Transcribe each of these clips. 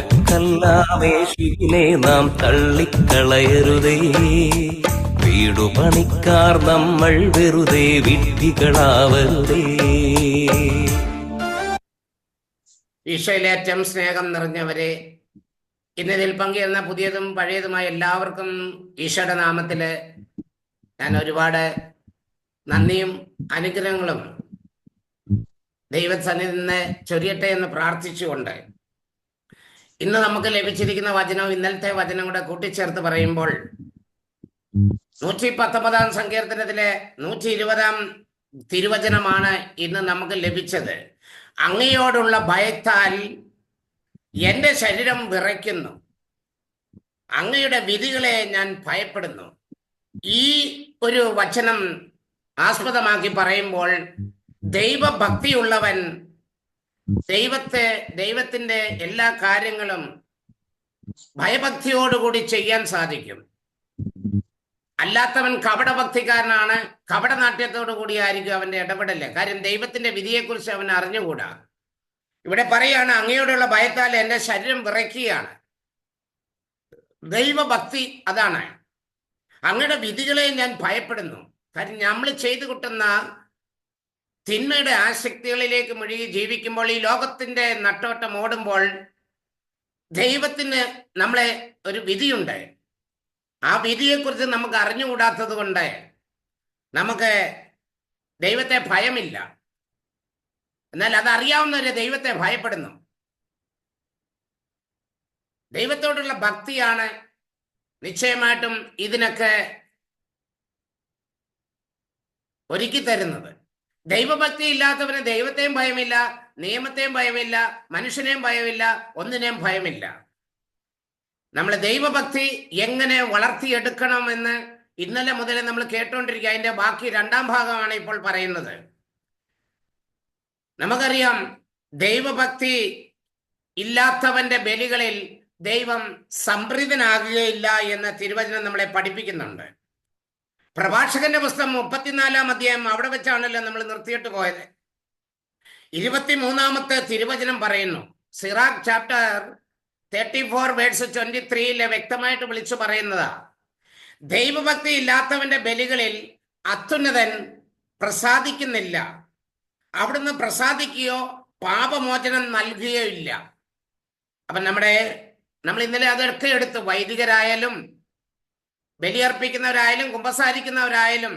ഓലക്കല്ലാവേശിനെ നാം തള്ളിക്കളയരുതേ. വീടു പണിക്കാർ നമ്മൾ വെറുതെ വിഡ്ഢികളാവരുതേ. ഈശോയിലേറ്റവും സ്നേഹം നിറഞ്ഞവരെ, ഇന്നതിൽ പങ്കുചേർന്ന പുതിയതും പഴയതുമായ എല്ലാവർക്കും ഈശോയുടെ നാമത്തില് ഞാൻ ഒരുപാട് നന്ദിയും അനുഗ്രഹങ്ങളും ദൈവസന്നിധിയിൽ നിന്ന് ചൊരിയട്ടെ എന്ന് പ്രാർത്ഥിച്ചുകൊണ്ട് ഇന്ന് നമുക്ക് ലഭിച്ചിരിക്കുന്ന വചനവും ഇന്നലത്തെ വചനം കൂടെ കൂട്ടിച്ചേർത്ത് പറയുമ്പോൾ 119 സങ്കീർത്തനത്തിലെ 120 തിരുവചനമാണ് ഇന്ന് നമുക്ക് ലഭിച്ചത്. അങ്ങയോടുള്ള ഭയത്താൽ എൻ്റെ ശരീരം വിറയ്ക്കുന്നു, അങ്ങയുടെ വിധികളെ ഞാൻ ഭയപ്പെടുന്നു. ഈ ഒരു വചനം ആസ്പദമാക്കി പറയുമ്പോൾ ദൈവഭക്തിയുള്ളവൻ ദൈവത്തിന്റെ എല്ലാ കാര്യങ്ങളും ഭയഭക്തിയോടുകൂടി ചെയ്യാൻ സാധിക്കും. അല്ലാത്തവൻ കപടഭക്തിക്കാരനാണ്, കപടനാട്യത്തോടു കൂടി ആയിരിക്കും അവന്റെ ഇടപെടല്. കാര്യം ദൈവത്തിന്റെ വിധിയെക്കുറിച്ച് അവൻ അറിഞ്ഞുകൂടാ. ഇവിടെ പറയാണ് അങ്ങയോടുള്ള ഭയത്താൽ എൻ്റെ ശരീരം വിറയ്ക്കുകയാണ്. ദൈവഭക്തി അതാണ്. അങ്ങയുടെ വിധികളെ ഞാൻ ഭയപ്പെടുന്നു. കാര്യം നമ്മൾ ചെയ്തു കൂട്ടുന്ന തിന്മയുടെ ആസക്തികളിലേക്ക് മുഴുകി ജീവിക്കുമ്പോൾ, ഈ ലോകത്തിന്റെ നട്ടോട്ടം ഓടുമ്പോൾ ദൈവത്തിന് നമ്മളെ ഒരു വിധിയുണ്ട്. ആ വിധിയെക്കുറിച്ച് നമുക്ക് അറിഞ്ഞുകൂടാത്തത് കൊണ്ട് നമുക്ക് ദൈവത്തെ ഭയമില്ല. എന്നാൽ അതറിയാവുന്നവരെ ദൈവത്തെ ഭയപ്പെടുന്നു. ദൈവത്തോടുള്ള ഭക്തിയാണ് നിശ്ചയമായിട്ടും ഇതിനൊക്കെ ഒരുക്കി തരുന്നത്. ദൈവഭക്തി ഇല്ലാത്തവന് ദൈവത്തെയും ഭയമില്ല, നിയമത്തെയും ഭയമില്ല, മനുഷ്യനെയും ഭയമില്ല, ഒന്നിനെയും ഭയമില്ല. നമ്മൾ ദൈവഭക്തി എങ്ങനെ വളർത്തിയെടുക്കണമെന്ന് ഇന്നലെ മുതൽ നമ്മൾ കേട്ടുകൊണ്ടിരിക്കുക. അതിന്റെ ബാക്കി 2ാം ഭാഗമാണ് ഇപ്പോൾ പറയുന്നത്. നമുക്കറിയാം, ദൈവഭക്തി ഇല്ലാത്തവന്റെ ബലികളിൽ ദൈവം സംപ്രീതനാകുകയില്ല എന്ന തിരുവചനം നമ്മളെ പഠിപ്പിക്കുന്നുണ്ട്. പ്രഭാഷകന്റെ പുസ്തകം 34-ാം അധ്യായം അവിടെ വെച്ചാണല്ലോ നമ്മൾ നിർത്തിയിട്ട് പോയത്. 23-ാമത്തെ തിരുവചനം പറയുന്നു. സിറാഖ് ചാപ്റ്റർ 34 വേഴ്സ് 23 വ്യക്തമായിട്ട് വിളിച്ചു പറയുന്നതാ, ദൈവഭക്തി ഇല്ലാത്തവന്റെ ബലികളിൽ അത്യുന്നതൻ പ്രസാദിക്കുന്നില്ല, അവിടുന്ന് പ്രസാദിക്കുകയോ പാപമോചനം നൽകുകയോ ഇല്ല. അപ്പൊ നമ്മൾ ഇന്നലെ അതൊക്കെ എടുത്ത്, വൈദികരായാലും ബലിയർപ്പിക്കുന്നവരായാലും കുമ്പസാരിക്കുന്നവരായാലും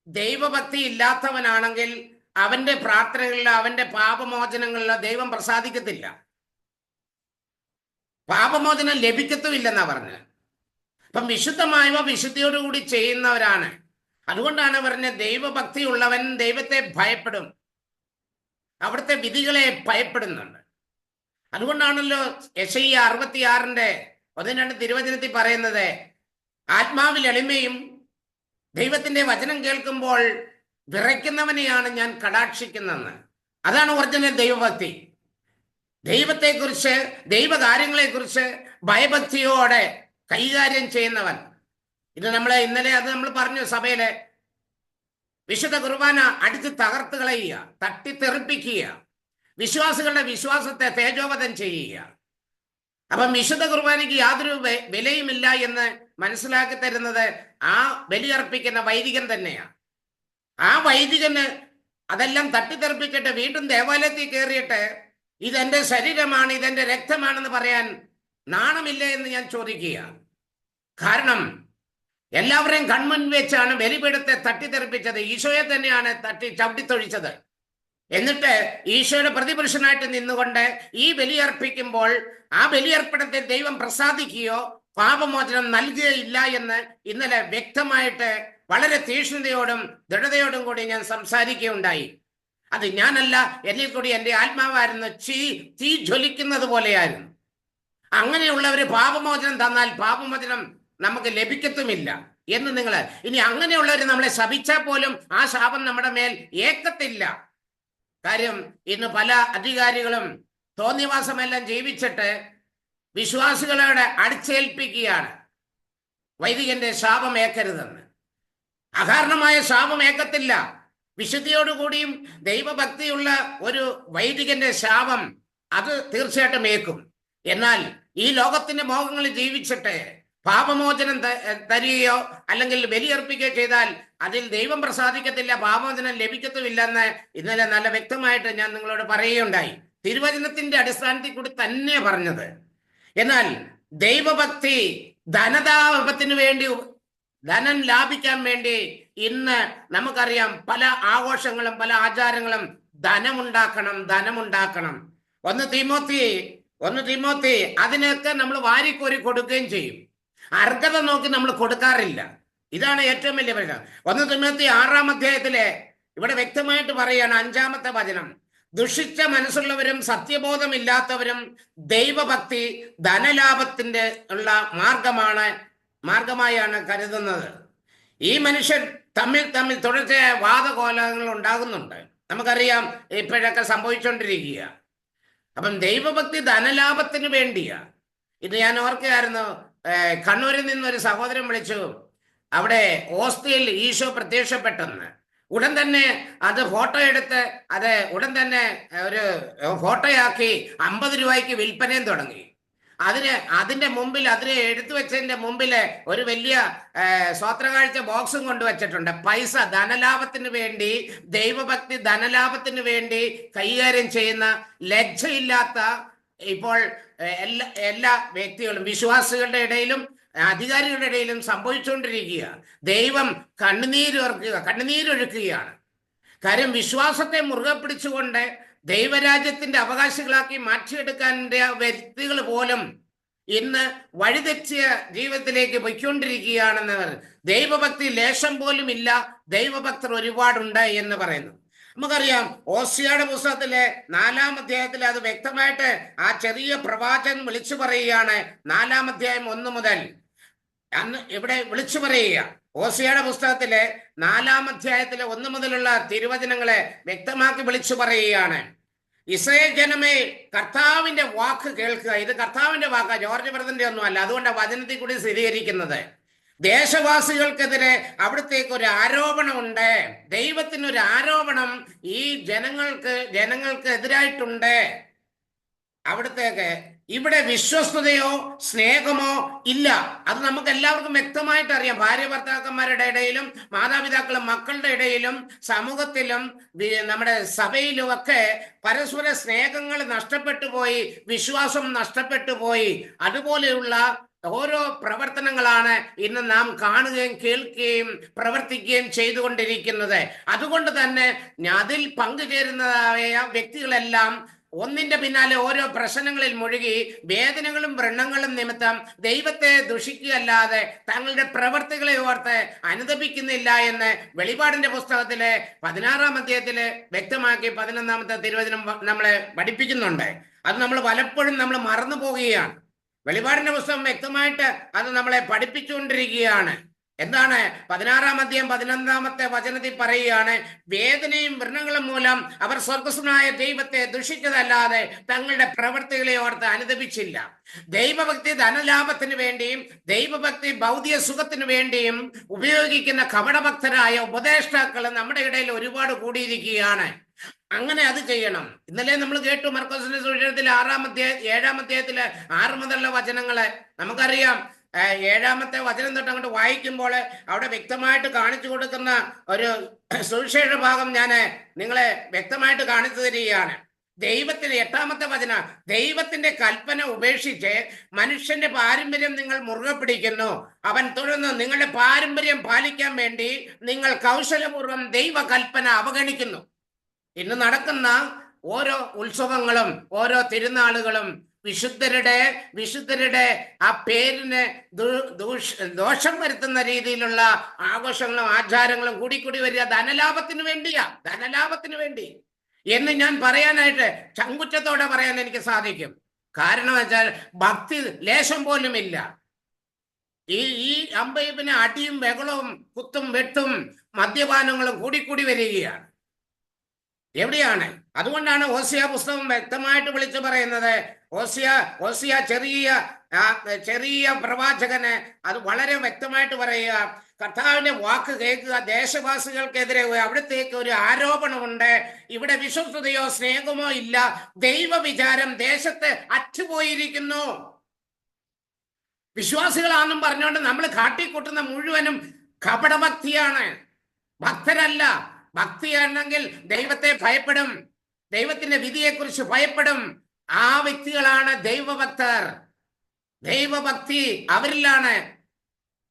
ദൈവഭക്തി ഇല്ലാത്തവനാണെങ്കിൽ അവന്റെ പ്രാർത്ഥനകളിലോ അവന്റെ പാപമോചനങ്ങളിലോ ദൈവം പ്രസാദിക്കത്തില്ല, പാപമോചനം ലഭിക്കത്തുമില്ലെന്നാ പറഞ്ഞത്. അപ്പം വിശുദ്ധമായവ വിശുദ്ധിയോടുകൂടി ചെയ്യുന്നവരാണ്. അതുകൊണ്ടാണ് പറഞ്ഞത് ദൈവഭക്തി ഉള്ളവൻ ദൈവത്തെ ഭയപ്പെടും, അവിടുത്തെ വിധികളെ ഭയപ്പെടുന്നുണ്ട്. അതുകൊണ്ടാണല്ലോ യെശയ്യാ 66-1-2 തിരുവചനത്തിൽ പറയുന്നത്, ആത്മാവിൽ എളിമയും ദൈവത്തിന്റെ വചനം കേൾക്കുമ്പോൾ വിറയ്ക്കുന്നവനെയാണ് ഞാൻ കടാക്ഷിക്കുന്നതെന്ന്. അതാണ് ഒറിജിനൽ ദൈവഭക്തി. ദൈവത്തെക്കുറിച്ച്, ദൈവകാര്യങ്ങളെക്കുറിച്ച് ഭയഭക്തിയോടെ കൈകാര്യം ചെയ്യുന്നവൻ. ഇത് ഇന്നലെ നമ്മൾ പറഞ്ഞു. സഭയിലെ വിശുദ്ധ കുർബാന അടിച്ച് തകർത്ത് കളയുക, തട്ടിത്തെറിപ്പിക്കുക, വിശ്വാസികളുടെ വിശ്വാസത്തെ തേജോവധം ചെയ്യുക. അപ്പം വിശുദ്ധ കുർബാനയ്ക്ക് യാതൊരു വിലയുമില്ല എന്ന് മനസ്സിലാക്കി തരുന്നത് ആ ബലിയർപ്പിക്കുന്ന വൈദികൻ തന്നെയാണ്. ആ വൈദികന് അതെല്ലാം തട്ടിത്തെറിപ്പിച്ചിട്ട് വീണ്ടും ദേവാലയത്തിൽ കയറിയിട്ട് ഇതെന്റെ ശരീരമാണ്, ഇതെന്റെ രക്തമാണെന്ന് പറയാൻ നാണമില്ല എന്ന് ഞാൻ ചോദിക്കുക. കാരണം എല്ലാവരെയും കൺമുൻപിൽ വെച്ചാണ് ബലിപീഠത്തെ തട്ടിത്തെറിപ്പിച്ചത്. ഈശോയെ തന്നെയാണ് ചവിട്ടിത്തൊഴിച്ചത്. എന്നിട്ട് ഈശോയുടെ പ്രതിപുരുഷനായിട്ട് നിന്നുകൊണ്ട് ഈ ബലിയർപ്പിക്കുമ്പോൾ ആ ബലിയർപ്പണത്തിൽ ദൈവം പ്രസാദിക്കുകയോ പാപമോചനം നൽകുകയില്ല എന്ന് ഇന്നലെ വ്യക്തമായിട്ട് വളരെ തീക്ഷ്ണതയോടും ദൃഢതയോടും കൂടി ഞാൻ സംസാരിക്കുകയുണ്ടായി. അത് ഞാനല്ല, എന്നിൽ കൂടി എൻ്റെ ആത്മാവായിരുന്നു തീ ജ്വലിക്കുന്നത് പോലെയായിരുന്നു. അങ്ങനെയുള്ളവര് പാപമോചനം തന്നാൽ പാപമോചനം നമുക്ക് ലഭിക്കത്തുമില്ല എന്ന് നിങ്ങൾ ഇനി അങ്ങനെയുള്ളവർ നമ്മളെ ശപിച്ചാൽ പോലും ആ ശാപം നമ്മുടെ മേൽ ഏക്കത്തില്ല. കാര്യം ഇന്ന് പല അധികാരികളും തോന്നിവാസമെല്ലാം ജീവിച്ചിട്ട് വിശ്വാസികളോട് അടിച്ചേൽപ്പിക്കുകയാണ് വൈദികന്റെ ശാപം ഏക്കരുതെന്ന്. അകാരണമായ ശാപം ഏക്കത്തില്ല. വിശുദ്ധിയോടുകൂടിയും ദൈവഭക്തിയുള്ള ഒരു വൈദികന്റെ ശാപം അത് തീർച്ചയായിട്ടും ഏക്കും. എന്നാൽ ഈ ലോകത്തിന്റെ മോഹങ്ങളിൽ ജീവിച്ചിട്ട് പാപമോചനം തരികയോ അല്ലെങ്കിൽ ബലിയർപ്പിക്കുകയോ ചെയ്താൽ അതിൽ ദൈവം പ്രസാദിക്കത്തില്ല, പാപമോചനം ലഭിക്കത്തുമില്ലെന്ന് ഇന്നലെ നല്ല വ്യക്തമായിട്ട് ഞാൻ നിങ്ങളോട് പറയുകയുണ്ടായി. തിരുവചനത്തിന്റെ അടിസ്ഥാനത്തിൽ കൂടി തന്നെ പറഞ്ഞത്. എന്നാൽ ദൈവഭക്തി ധനലാഭത്തിന് വേണ്ടി, ധനം ലാഭിക്കാൻ വേണ്ടി ഇന്ന് നമുക്കറിയാം പല ആഘോഷങ്ങളും പല ആചാരങ്ങളും ധനമുണ്ടാക്കണം. ഒന്ന് തീമോത്തി അതിനൊക്കെ നമ്മൾ വാരിക്കോരി കൊടുക്കുകയും ചെയ്യും. അർഹത നോക്കി നമ്മൾ കൊടുക്കാറില്ല. ഇതാണ് ഏറ്റവും വലിയ പ്രശ്നം. 1 തീമോത്തി 6-ാം അധ്യായത്തിലെ ഇവിടെ വ്യക്തമായിട്ട് പറയുകയാണ്, 5-ാമത്തെ വചനം, ദുഷിച്ച മനസ്സുള്ളവരും സത്യബോധമില്ലാത്തവരും ദൈവഭക്തി ധനലാഭത്തിന്റെ ഉള്ള മാർഗമായാണ് കരുതുന്നത്. ഈ മനുഷ്യർ തമ്മിൽ തുടർച്ചയായ വാദകോലാഹലങ്ങൾ ഉണ്ടാകുന്നുണ്ട്. നമുക്കറിയാം ഇപ്പോഴൊക്കെ സംഭവിച്ചുകൊണ്ടിരിക്കുക. അപ്പം ദൈവഭക്തി ധനലാഭത്തിന് വേണ്ടിയാ. ഇത് ഞാൻ ഓർക്കുകയായിരുന്നു, കണ്ണൂരിൽ നിന്നൊരു സഹോദരൻ വിളിച്ചു, അവിടെ ഓസ്തിയിൽ ഈശോ പ്രത്യക്ഷപ്പെട്ടെന്ന്. ഉടൻ തന്നെ അത് ഫോട്ടോ എടുത്ത് അത് ഉടൻ തന്നെ ഒരു ഫോട്ടോയാക്കി 50 രൂപയ്ക്ക് വിൽപ്പനയും തുടങ്ങി. അതിന്റെ മുമ്പിൽ അതിനെ എടുത്തു വെച്ചതിന്റെ മുമ്പിൽ ഒരു വലിയ സ്വോത്രകാഴ്ച ബോക്സും കൊണ്ടുവച്ചിട്ടുണ്ട്. പൈസ ധനലാഭത്തിന് വേണ്ടി, ദൈവഭക്തി ധനലാഭത്തിന് വേണ്ടി കൈകാര്യം ചെയ്യുന്ന ലജ്ജയില്ലാത്ത ഇപ്പോൾ എല്ലാ വ്യക്തികളും, വിശ്വാസികളുടെ ഇടയിലും അധികാരികളുടെ ഇടയിലും സംഭവിച്ചുകൊണ്ടിരിക്കുക. ദൈവം കണ്ണുനീരൊഴുക്കുകയാണ്. കാര്യം വിശ്വാസത്തെ മുറുകെ പിടിച്ചുകൊണ്ട് ദൈവരാജ്യത്തിന്റെ അവകാശികളാക്കി മാറ്റിയെടുക്കാൻ വ്യക്തികൾ പോലും ഇന്ന് വഴിതെറ്റിയ ജീവിതത്തിലേക്ക് പൊയ്ക്കൊണ്ടിരിക്കുകയാണെന്ന്. ദൈവഭക്തി ലേശം പോലും ഇല്ല, ദൈവഭക്തർ ഒരുപാടുണ്ട് എന്ന് പറയുന്നു. നമുക്കറിയാം ഓസിയയുടെ പുസ്തകത്തിലെ 4-ാം അധ്യായത്തിൽ അത് വ്യക്തമായിട്ട് ആ ചെറിയ പ്രവാചകൻ വിളിച്ചു പറയുകയാണ്. 4-ാം അധ്യായം 1 മുതൽ അന്ന് ഇവിടെ വിളിച്ചു പറയുക. ഓസിയയുടെ പുസ്തകത്തിലെ 4-ാം അധ്യായത്തിലെ 1 മുതലുള്ള തിരുവചനങ്ങളെ വ്യക്തമാക്കി വിളിച്ചു പറയുകയാണ്. ഇസ്രായേൽ ജനമേ, കർത്താവിന്റെ വാക്ക് കേൾക്കുക. ഇത് കർത്താവിന്റെ വാക്കാ, ജോർജ് ബ്രദറിന്റെ ഒന്നും അല്ല. അതുകൊണ്ട് വചനത്തിൽ കൂടി സ്ഥിരീകരിക്കുന്നത്. ദേശവാസികൾക്കെതിരെ അവിടത്തേക്ക് ഒരു ആരോപണമുണ്ട്. ദൈവത്തിനൊരു ആരോപണം ഈ ജനങ്ങൾക്ക് എതിരായിട്ടുണ്ട്. അവിടത്തേക്ക് ഇവിടെ വിശ്വസ്തയോ സ്നേഹമോ ഇല്ല. അത് നമുക്ക് എല്ലാവർക്കും വ്യക്തമായിട്ട് അറിയാം. ഭാര്യ ഭർത്താക്കന്മാരുടെ ഇടയിലും മാതാപിതാക്കളും മക്കളുടെ ഇടയിലും സമൂഹത്തിലും നമ്മുടെ സഭയിലും ഒക്കെ പരസ്പര സ്നേഹങ്ങൾ നഷ്ടപ്പെട്ടു പോയി, വിശ്വാസം നഷ്ടപ്പെട്ടു പോയി. അതുപോലെയുള്ള ഓരോ പ്രവർത്തനങ്ങളാണ് ഇന്ന് നാം കാണുകയും കേൾക്കുകയും പ്രവർത്തിക്കുകയും ചെയ്തുകൊണ്ടിരിക്കുന്നത്. അതുകൊണ്ട് തന്നെ അതിൽ പങ്കുചേരുന്നതായ വ്യക്തികളെല്ലാം ഒന്നിന്റെ പിന്നാലെ ഓരോ പ്രശ്നങ്ങളിൽ മുഴുകി വേദനകളും വ്രണങ്ങളും നിമിത്തം ദൈവത്തെ ദുഷിക്കുകയല്ലാതെ തങ്ങളുടെ പ്രവർത്തികളെ ഓർത്ത് അനുതപിക്കുന്നില്ല എന്ന് വെളിപാടിന്റെ പുസ്തകത്തിലെ 16-ാം അധ്യായത്തില് വ്യക്തമാക്കി 11-ാമത്തെ തിരുവചനം നമ്മളെ പഠിപ്പിക്കുന്നുണ്ട്. അത് നമ്മൾ പലപ്പോഴും നമ്മൾ മറന്നു പോവുകയാണ്. വെളിപാടിന്റെ പുസ്തകം വ്യക്തമായിട്ട് അത് നമ്മളെ പഠിപ്പിച്ചുകൊണ്ടിരിക്കുകയാണ്. എന്താണ് 16-ാം അധ്യായം 11-ാമത്തെ വചനത്തിൽ പറയുകയാണ്, വേദനയും വ്രണങ്ങളും മൂലം അവർ സ്വർഗസ്വനായ ദൈവത്തെ ദുഷിച്ചതല്ലാതെ തങ്ങളുടെ പ്രവർത്തികളെ ഓർത്ത് അനുദപിച്ചില്ല. ദൈവഭക്തി ധനലാഭത്തിന് വേണ്ടിയും ദൈവഭക്തി ഭൗതിക സുഖത്തിന് വേണ്ടിയും ഉപയോഗിക്കുന്ന കപടഭക്തരായ ഉപദേഷ്ടാക്കൾ നമ്മുടെ ഇടയിൽ ഒരുപാട് കൂടിയിരിക്കുകയാണ്. അങ്ങനെ അത് ചെയ്യണം. ഇന്നലെ നമ്മൾ കേട്ടു മർക്കോസിന്റെ സുവിശേഷത്തിൽ 7-ാം അധ്യായത്തില് 6 മുതലുള്ള വചനങ്ങള്. നമുക്കറിയാം 7-ാമത്തെ വചനം തൊട്ട് അങ്ങോട്ട് വായിക്കുമ്പോൾ അവിടെ വ്യക്തമായിട്ട് കാണിച്ചു കൊടുക്കുന്ന ഒരു സുവിശേഷ ഭാഗം ഞാൻ നിങ്ങളെ വ്യക്തമായിട്ട് കാണിച്ചു തരികയാണ്. ദൈവത്തിന്റെ 8-ാമത്തെ വചനം, ദൈവത്തിന്റെ കൽപ്പന ഉപേക്ഷിച്ച് മനുഷ്യന്റെ പാരമ്പര്യം നിങ്ങൾ മുറുകെ പിടിക്കുന്നു. അവൻ തുടർന്ന് നിങ്ങളുടെ പാരമ്പര്യം പാലിക്കാൻ വേണ്ടി നിങ്ങൾ കൗശലപൂർവ്വം ദൈവ കൽപ്പന അവഗണിക്കുന്നു. ഇന്ന് നടക്കുന്ന ഓരോ ഉത്സവങ്ങളും ഓരോ തിരുനാളുകളും വിശുദ്ധരുടെ ആ പേരിന് ദോഷം വരുത്തുന്ന രീതിയിലുള്ള ആഘോഷങ്ങളും ആചാരങ്ങളും കൂടി വരിക ധനലാഭത്തിന് വേണ്ടി എന്ന് ഞാൻ പറയാനായിട്ട് ചങ്കുറ്റത്തോടെ പറയാൻ എനിക്ക് സാധിക്കും. കാരണം വെച്ചാൽ ഭക്തി ലേശം പോലും ഇല്ല. ഈ അമ്പയപ്പിന് അടിയും ബഹളവും കുത്തും വെട്ടും മദ്യപാനങ്ങളും കൂടി വരികയാണ്. എവിടെയാണ്? അതുകൊണ്ടാണ് ഓസിയ പുസ്തകം വ്യക്തമായിട്ട് വിളിച്ചു പറയുന്നത്. ഓസിയ ചെറിയ പ്രവാചകന് അത് വളരെ വ്യക്തമായിട്ട് പറയുക, കർത്താവിന്റെ വാക്ക് കേൾക്കുക. ദേശവാസികൾക്കെതിരെ അവിടത്തേക്ക് ഒരു ആരോപണമുണ്ട്. ഇവിടെ വിശ്വസ്തയോ സ്നേഹമോ ഇല്ല. ദൈവവിചാരം ദേശത്ത് അറ്റുപോയിരിക്കുന്നു. വിശ്വാസികളാണെന്നും പറഞ്ഞുകൊണ്ട് നമ്മൾ കാട്ടിക്കൂട്ടുന്ന മുഴുവനും കപടഭക്തിയാണ്, ഭക്തരല്ല. ഭക്തിയാണെങ്കിൽ ദൈവത്തെ ഭയപ്പെടും, ദൈവത്തിന്റെ വിധിയെക്കുറിച്ച് ഭയപ്പെടും. ആ വ്യക്തികളാണ് ദൈവഭക്തർ. ദൈവഭക്തി അവരിലാണ്.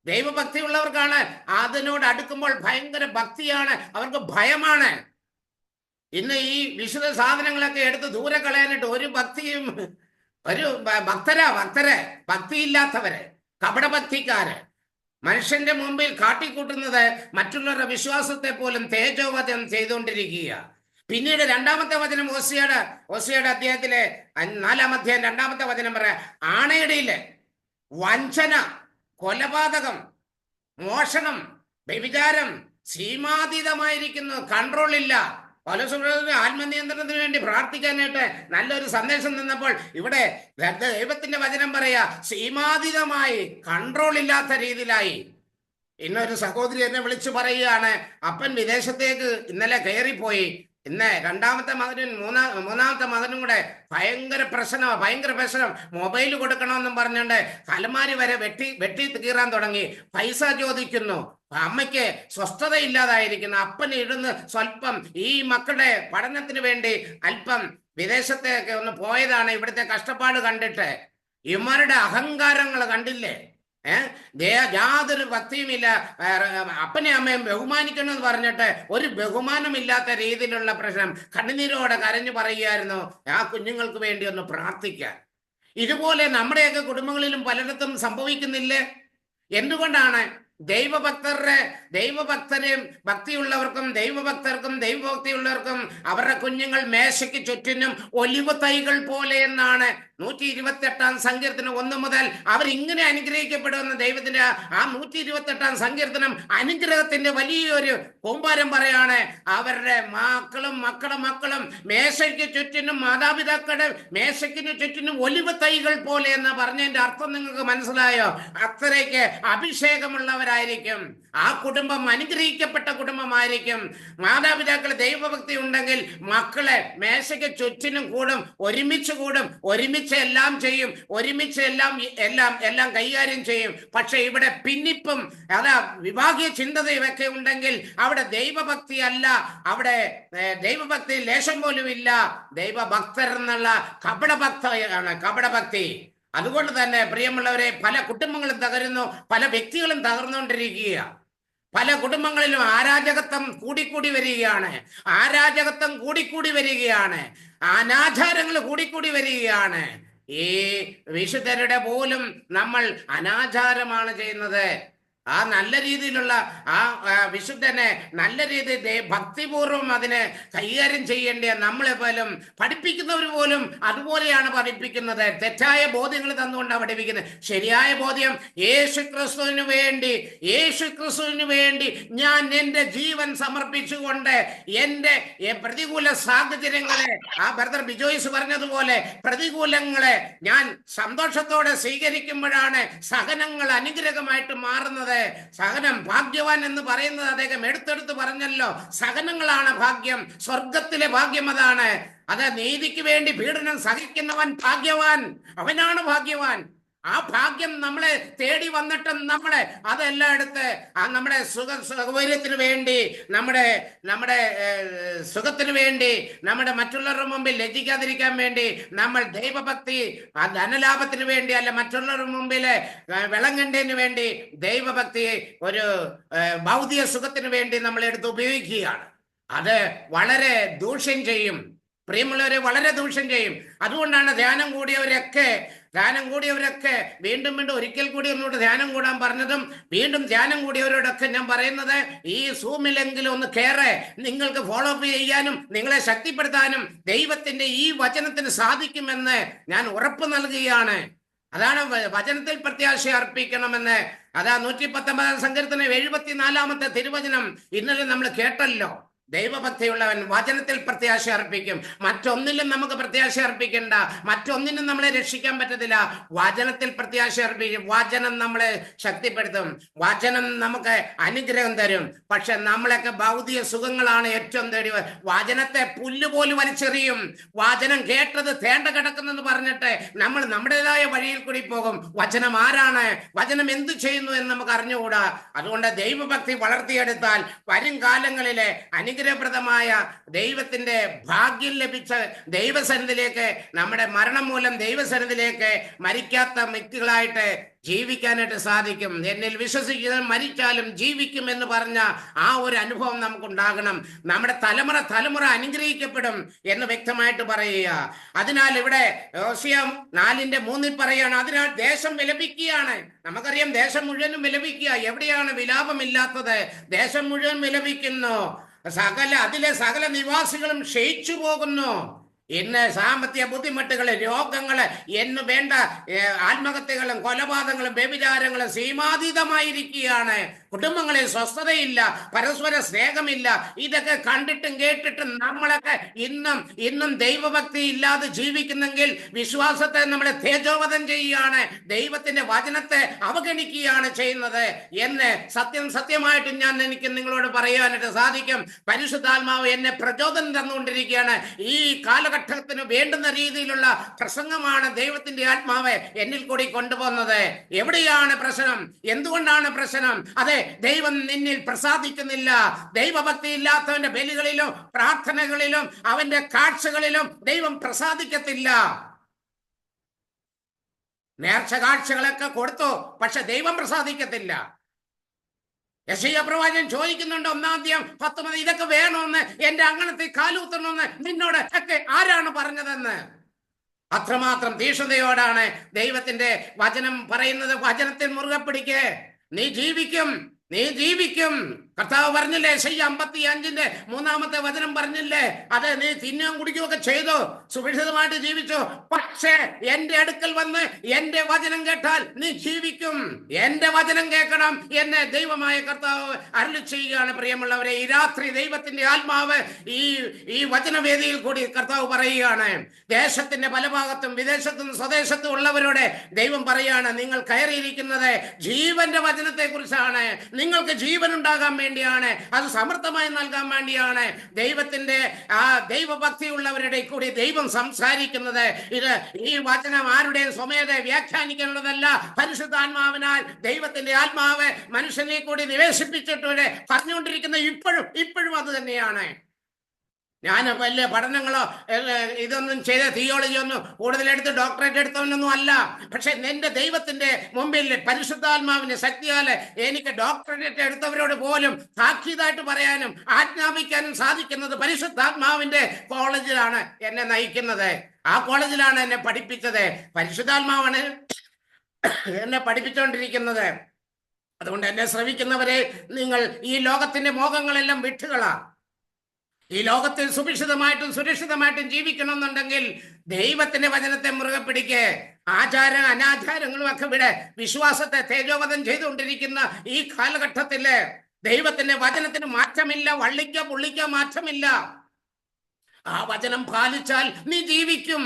ദൈവഭക്തി ഉള്ളവർക്കാണ് അതിനോട് അടുക്കുമ്പോൾ ഭയങ്കര ഭക്തിയാണ്, അവർക്ക് ഭയമാണ്. ഇന്ന് ഈ വിശുദ്ധ സാധനങ്ങളൊക്കെ എടുത്ത് ദൂരെ കളയാനായിട്ട് ഒരു ഭക്തിയും, ഒരു ഭക്തരെ ഭക്തിയില്ലാത്തവര്, കപടഭക്തിക്കാര് മനുഷ്യന്റെ മുമ്പിൽ കാട്ടിക്കൂട്ടുന്നത് മറ്റുള്ളവരുടെ വിശ്വാസത്തെ പോലും തേജോവധം ചെയ്തുകൊണ്ടിരിക്കുക. പിന്നീട് രണ്ടാമത്തെ വചനം ഓസിയയുടെ അധ്യായത്തിലെ 4-ാം അധ്യായം 2-ാമത്തെ വചനം പറയാം, ആണയിടയില് വഞ്ചന, കൊലപാതകം, മോഷണം, വ്യഭിചാരം സീമാതീതമായിരിക്കുന്നു, കൺട്രോൾ ഇല്ല. ആത്മനിയന്ത്രണത്തിന് വേണ്ടി പ്രാർത്ഥിക്കാനായിട്ട് നല്ലൊരു സന്ദേശം നിന്നപ്പോൾ ഇവിടെ ദൈവത്തിന്റെ വചനം പറയാ, സീമാതീതമായി, കൺട്രോൾ ഇല്ലാത്ത രീതിയിലായി. ഇന്നൊരു സഹോദരി എന്നെ വിളിച്ചു പറയുകയാണ്, അപ്പൻ വിദേശത്തേക്ക് ഇന്നലെ കയറിപ്പോയി. ഇന്ന് രണ്ടാമത്തെ മകനും മൂന്നാമത്തെ മകനും കൂടെ ഭയങ്കര പ്രശ്നം. മൊബൈൽ കൊടുക്കണമെന്നും പറഞ്ഞുകൊണ്ട് അലമാരി വരെ വെട്ടി കീറാൻ തുടങ്ങി. പൈസ ചോദിക്കുന്നു. അമ്മയ്ക്ക് സ്വസ്ഥത ഇല്ലാതായിരിക്കുന്നു. അപ്പന് ഇരുന്ന് സ്വല്പം ഈ മക്കളുടെ പഠനത്തിന് വേണ്ടി അല്പം വിദേശത്തേക്ക് ഒന്ന് പോയതാണ്. ഇവിടുത്തെ കഷ്ടപ്പാട് കണ്ടിട്ട് ഇവന്മാരുടെ അഹങ്കാരങ്ങൾ കണ്ടില്ലേ? യാതൊരു ഭക്തിയുമില്ല. അപ്പനെ അമ്മയും ബഹുമാനിക്കണമെന്ന് പറഞ്ഞിട്ട് ഒരു ബഹുമാനമില്ലാത്ത രീതിയിലുള്ള പ്രശ്നം. കണ്ണുനീരോടെ കരഞ്ഞു പറയുകയായിരുന്നു, ആ കുഞ്ഞുങ്ങൾക്ക് വേണ്ടി ഒന്ന് പ്രാർത്ഥിക്കാൻ. ഇതുപോലെ നമ്മുടെയൊക്കെ കുടുംബങ്ങളിലും പലയിടത്തും സംഭവിക്കുന്നില്ലേ? എന്തുകൊണ്ടാണ്? ദൈവഭക്തരെയും ഭക്തിയുള്ളവർക്കും ദൈവഭക്തിയുള്ളവർക്കും അവരുടെ കുഞ്ഞുങ്ങൾ മേശയ്ക്ക് ചുറ്റിനും ഒലിവ് തൈകൾ പോലെ എന്നാണ് 128-ാം സങ്കീർത്തനം 1 മുതൽ അവരിങ്ങനെ അനുഗ്രഹിക്കപ്പെടുമെന്ന് ദൈവത്തിന്റെ ആ 128-ാം സങ്കീർത്തനം അനുഗ്രഹത്തിന്റെ വലിയൊരു കൂമ്പാരം പറയാണ്. അവരുടെ മക്കളും മേശയ്ക്ക് ചുറ്റിനും, മാതാപിതാക്കളുടെ മേശയ്ക്കിന് ചുറ്റിനും ഒലിവ് തൈകൾ പോലെ എന്ന് പറഞ്ഞതിന്റെ അർത്ഥം നിങ്ങൾക്ക് മനസ്സിലായോ? അത്രയ്ക്ക് അഭിഷേകമുള്ളവരായിരിക്കും. ആ കുടുംബം അനുഗ്രഹിക്കപ്പെട്ട കുടുംബമായിരിക്കും. മാതാപിതാക്കൾ ദൈവഭക്തി ഉണ്ടെങ്കിൽ മക്കളെ മേശയ്ക്ക് ചുറ്റിനും കൂടും, ഒരുമിച്ച് എല്ലാം ചെയ്യും, ഒരുമിച്ച് എല്ലാം കൈകാര്യം ചെയ്യും. പക്ഷെ ഇവിടെ ഭിന്നിപ്പും വിഭാഗീയ ചിന്തതയൊക്കെ ഉണ്ടെങ്കിൽ അവിടെ ദൈവഭക്തി അല്ല, അവിടെ ദൈവഭക്തി ലേശം പോലും ഇല്ല. ദൈവഭക്തർ എന്നുള്ള കപടഭക്തി. അതുകൊണ്ട് തന്നെ പ്രിയമുള്ളവരെ, പല കുടുംബങ്ങളും തകരുന്നു, പല വ്യക്തികളും തകർന്നുകൊണ്ടിരിക്കുക. പല കുടുംബങ്ങളിലും അരാജകത്വം കൂടിക്കൂടി വരികയാണ്, അനാചാരങ്ങൾ കൂടിക്കൂടി വരികയാണ്. ഈ വിശുദ്ധരുടെ പോലും നമ്മൾ അനാചാരമാണ് ചെയ്യുന്നത്. ആ നല്ല രീതിയിലുള്ള വിശുദ്ധനെ നല്ല രീതിയിൽ ഭക്തിപൂർവം അതിനെ കൈകാര്യം ചെയ്യേണ്ട നമ്മളെ പോലും പഠിപ്പിക്കുന്നവർ പോലും അതുപോലെയാണ് പഠിപ്പിക്കുന്നത്. തെറ്റായ ബോധ്യങ്ങൾ തന്നുകൊണ്ടാണ് പഠിപ്പിക്കുന്നത്. ശരിയായ ബോധ്യം, യേശു ക്രിസ്തുവിന് വേണ്ടി ഞാൻ എൻ്റെ ജീവൻ സമർപ്പിച്ചുകൊണ്ട് എൻ്റെ പ്രതികൂല സാഹചര്യങ്ങളെ, ആ ബ്രദർ ബിജോയ്സ് പറഞ്ഞതുപോലെ പ്രതികൂലങ്ങളെ ഞാൻ സന്തോഷത്തോടെ സ്വീകരിക്കുമ്പോഴാണ് സഹനങ്ങൾ അനുഗ്രഹമായിട്ട് മാറുന്നത്. സഹനം ഭാഗ്യവാൻ എന്ന് പറയുന്നത് അദ്ദേഹം എടുത്തെടുത്ത് പറഞ്ഞല്ലോ. സഹനങ്ങളാണ് ഭാഗ്യം, സ്വർഗത്തിലെ ഭാഗ്യം അതാണ്. അത് നീതിക്ക് വേണ്ടി പീഡനം സഹിക്കുന്നവൻ ഭാഗ്യവാൻ, അവനാണ് ഭാഗ്യവാൻ. ആ ഭാഗ്യം നമ്മളെ തേടി വന്നിട്ടും നമ്മളെ അതെല്ലാം എടുത്ത് നമ്മുടെ സൗകര്യത്തിന് വേണ്ടി, നമ്മുടെ സുഖത്തിന് വേണ്ടി, നമ്മുടെ മറ്റുള്ളവരുടെ മുമ്പിൽ ലജ്ജിക്കാതിരിക്കാൻ വേണ്ടി നമ്മൾ ദൈവഭക്തി ധനലാഭത്തിന് വേണ്ടി അല്ല, മറ്റുള്ളവരുടെ മുമ്പിൽ വിളങ്ങേണ്ടതിന് വേണ്ടി ദൈവഭക്തി ഒരു ഭൗതിക സുഖത്തിന് വേണ്ടി നമ്മൾ എടുത്ത് ഉപയോഗിക്കുകയാണ്. അത് വളരെ ദൂഷ്യം ചെയ്യും പ്രിയമുള്ളവരെ, വളരെ ദൂഷ്യം ചെയ്യും. അതുകൊണ്ടാണ് ധ്യാനം കൂടിയവരൊക്കെ വീണ്ടും ഒരിക്കൽ കൂടി ഒന്നുകൂടെ ധ്യാനം കൂടാൻ പറഞ്ഞതും, വീണ്ടും ധ്യാനം കൂടിയവരോടൊക്കെ ഞാൻ പറയുന്നത്, ഈ സൂമിലെങ്കിലും ഒന്ന് കയറെ നിങ്ങൾക്ക് ഫോളോ അപ്പ് ചെയ്യാനും നിങ്ങളെ ശക്തിപ്പെടുത്താനും ദൈവത്തിന്റെ ഈ വചനത്തിന് സാധിക്കുമെന്ന് ഞാൻ ഉറപ്പ് നൽകുകയാണ്. അതാണ് വചനത്തിൽ പ്രത്യാശ അർപ്പിക്കണമെന്ന്. അതാ 119-ാം സങ്കീർത്തനം 74-ാമത്തെ തിരുവചനം ഇന്നലെ നമ്മൾ കേട്ടല്ലോ. ദൈവഭക്തിയുള്ളവൻ വചനത്തിൽ പ്രത്യാശ അർപ്പിക്കും. മറ്റൊന്നിലും നമുക്ക് പ്രത്യാശ അർപ്പിക്കണ്ട, മറ്റൊന്നിനും നമ്മളെ രക്ഷിക്കാൻ പറ്റത്തില്ല. വചനത്തിൽ പ്രത്യാശ അർപ്പിക്കും. വചനം നമ്മളെ ശക്തിപ്പെടുത്തും, വചനം നമുക്ക് അനുഗ്രഹം തരും. പക്ഷെ നമ്മളൊക്കെ ഭൗതിക സുഖങ്ങളാണ് ഏറ്റവും തേടി. വചനത്തെ പുല്ലുപോലും വലിച്ചെറിയും. വചനം കേട്ടത് തേണ്ട കിടക്കുന്നെന്ന് പറഞ്ഞിട്ട് നമ്മൾ നമ്മുടേതായ വഴിയിൽ കൂടി പോകും. വചനം ആരാണ്, വചനം എന്തു ചെയ്യുന്നു എന്ന് നമുക്ക് അറിഞ്ഞുകൂടാ. അതുകൊണ്ട് ദൈവഭക്തി വളർത്തിയെടുത്താൽ വരും കാലങ്ങളിലെ അനുഗ്രഹപ്രദമായ ദൈവത്തിന്റെ ഭാഗ്യം ലഭിച്ച ദൈവസന്നിധിയിലേക്ക്, നമ്മുടെ മരണം മൂലം ദൈവസന്നിധിയിലേക്ക് മരിക്കാത്ത വ്യക്തികളായിട്ട് ജീവിക്കാനായിട്ട് സാധിക്കും. എന്നിൽ വിശ്വസിക്കുന്നവൻ മരിച്ചാലും ജീവിക്കും എന്ന് പറഞ്ഞ ആ ഒരു അനുഭവം നമുക്കുണ്ടാകണം. നമ്മുടെ തലമുറ അനുഗ്രഹിക്കപ്പെടും എന്ന് വ്യക്തമായിട്ട് പറയുക. അതിനാൽ ഇവിടെ ഹോശേയ 4:3 പറയാണ്, അതിനാൽ ദേശം വിലപിക്കുകയാണ്. നമുക്കറിയാം ദേശം മുഴുവനും വിലപിക്കുക. എവിടെയാണ് വിലാപമില്ലാത്തത്? ദേശം മുഴുവൻ വിലപിക്കുന്നു. അതിലെ സകല നിവാസികളും ക്ഷയിച്ചു പോകുന്നു. ഇന്ന് സാമ്പത്തിക ബുദ്ധിമുട്ടുകള്, രോഗങ്ങള്, എന്ന് വേണ്ട ആത്മഹത്യകളും കൊലപാതകങ്ങളും വ്യഭിചാരങ്ങളും സീമാതീതമായിരിക്കുകയാണ്. കുടുംബങ്ങളിൽ സ്വസ്ഥതയില്ല, പരസ്പര സ്നേഹമില്ല. ഇതൊക്കെ കണ്ടിട്ടും കേട്ടിട്ടും നമ്മളൊക്കെ ഇന്നും ദൈവഭക്തി ഇല്ലാതെ ജീവിക്കുന്നെങ്കിൽ വിശ്വാസത്തെ നമ്മളെ തേജോവധം ചെയ്യുകയാണ്, ദൈവത്തിന്റെ വചനത്തെ അവഗണിക്കുകയാണ് ചെയ്യുന്നത് എന്ന് സത്യമായിട്ട് എനിക്ക് നിങ്ങളോട് പറയാനായിട്ട് സാധിക്കും. പരിശുദ്ധാത്മാവ് എന്നെ പ്രചോദനം തന്നുകൊണ്ടിരിക്കുകയാണ്. ഈ കാലഘട്ടത്തിന് വേണ്ടുന്ന രീതിയിലുള്ള പ്രസംഗമാണ് ദൈവത്തിന്റെ ആത്മാവ് എന്നിൽ കൂടി കൊണ്ടുപോകുന്നത്. എവിടെയാണ് പ്രശ്നം? എന്തുകൊണ്ടാണ് പ്രശ്നം? അതെ, ദൈവം നിന്നിൽ പ്രസാദിക്കുന്നില്ല. ദൈവഭക്തി ഇല്ലാത്തവന്റെ ബലികളിലും പ്രാർത്ഥനകളിലും അവന്റെ കാഴ്ചകളിലും ദൈവം പ്രസാദിക്കത്തില്ല. നേർച്ച കാഴ്ചകളൊക്കെ കൊടുത്തു, പക്ഷെ ദൈവം പ്രസാദിക്കത്തില്ല. യെശയ്യാ പ്രവാചകൻ ചോദിക്കുന്നുണ്ട് 1-10 ഇതൊക്കെ വേണമെന്ന്, എന്റെ അങ്കണത്തിൽ കാലൂത്തണമെന്ന് നിന്നോട് ഒക്കെ ആരാണ് പറഞ്ഞതെന്ന്. അത്രമാത്രം തീക്ഷ്ണതയോടാണ് ദൈവത്തിന്റെ വചനം പറയുന്നത്. വചനത്തിൽ മുറുകെ പിടിക്ക്, നീ ജീവിക്കും. കർത്താവ് പറഞ്ഞില്ലേ, യെശയ്യാ 55:3 വചനം പറഞ്ഞില്ലേ, അത് നീ തിന്നുകയും കുടിക്കുകയൊക്കെ ചെയ്തു, സുരക്ഷിതമായിട്ട് ജീവിച്ചു. പക്ഷേ എന്റെ അടുക്കൽ വന്ന് എന്റെ വചനം കേട്ടാൽ നീ ജീവിക്കും. എന്റെ വചനം കേൾക്കണം എന്ന് ദൈവമായ കർത്താവ് അരുളി ചെയ്യുകയാണ്. പ്രിയമുള്ളവരെ, ഈ രാത്രി ദൈവത്തിന്റെ ആത്മാവ് ഈ വചനവേദിയിൽ കൂടി കർത്താവ് പറയുകയാണ്. ദേശത്തിന്റെ പല ഭാഗത്തും വിദേശത്തും സ്വദേശത്തും ഉള്ളവരോട് ദൈവം പറയുകയാണ്, നിങ്ങൾ കയറിയിരിക്കുന്നത് ജീവന്റെ വചനത്തെ കുറിച്ചാണ്. നിങ്ങൾക്ക് ജീവൻ ഉണ്ടാകാൻ വേണ്ടിയാണ്, അത് സമൃദ്ധമായി നൽകാൻ വേണ്ടിയാണ് ദൈവത്തിന്റെ ദൈവഭക്തിയുള്ളവരുടെ കൂടി ദൈവം സംസാരിക്കുന്നത്. ഈ വചനം ആരുടെയും സ്വമേധ വ്യാഖ്യാനിക്കാനുള്ളതല്ല. പരിശുദ്ധാത്മാവിനാൽ ദൈവത്തിന്റെ ആത്മാവ് മനുഷ്യനെ കൂടി നിവേശിപ്പിച്ചിട്ട് പറഞ്ഞുകൊണ്ടിരിക്കുന്ന ഇപ്പോഴും അത് തന്നെയാണ്. ഞാൻ വലിയ പഠനങ്ങളോ ഇതൊന്നും ചെയ്ത തിയോളജി ഒന്നും കൂടുതലെടുത്ത് ഡോക്ടറേറ്റ് എടുത്തവനൊന്നും അല്ല. പക്ഷെ നിന്റെ ദൈവത്തിന്റെ മുമ്പിൽ പരിശുദ്ധാത്മാവിന്റെ ശക്തിയാല് എനിക്ക് ഡോക്ടറേറ്റ് എടുത്തവരോട് പോലും സാക്ഷിതായിട്ട് പറയാനും ആജ്ഞാപിക്കാനും സാധിക്കുന്നത് പരിശുദ്ധാത്മാവിന്റെ കോളേജിലാണ് എന്നെ നയിക്കുന്നത്. ആ കോളേജിലാണ് എന്നെ പഠിപ്പിച്ചത്. പരിശുദ്ധാത്മാവാണ് എന്നെ പഠിപ്പിച്ചുകൊണ്ടിരിക്കുന്നത്. അതുകൊണ്ട് എന്നെ ശ്രവിക്കുന്നവരെ, നിങ്ങൾ ഈ ലോകത്തിന്റെ മോഹങ്ങളെല്ലാം വിട്ടുകളാ. ഈ ലോകത്തിൽ സുഭിക്ഷിതമായിട്ടും സുരക്ഷിതമായിട്ടും ജീവിക്കണമെന്നുണ്ടെങ്കിൽ ദൈവത്തിന്റെ വചനത്തെ മുറുകെ പിടിക്ക്. അനാചാരങ്ങളും ഒക്കെ ഇവിടെ വിശ്വാസത്തെ തേജോവധം ചെയ്തുകൊണ്ടിരിക്കുന്ന ഈ കാലഘട്ടത്തില് ദൈവത്തിന്റെ വചനത്തിന് മാറ്റമില്ല, വള്ളിക്കോ പുള്ളിക്കോ മാറ്റമില്ല. ആ വചനം പാലിച്ചാൽ നീ ജീവിക്കും,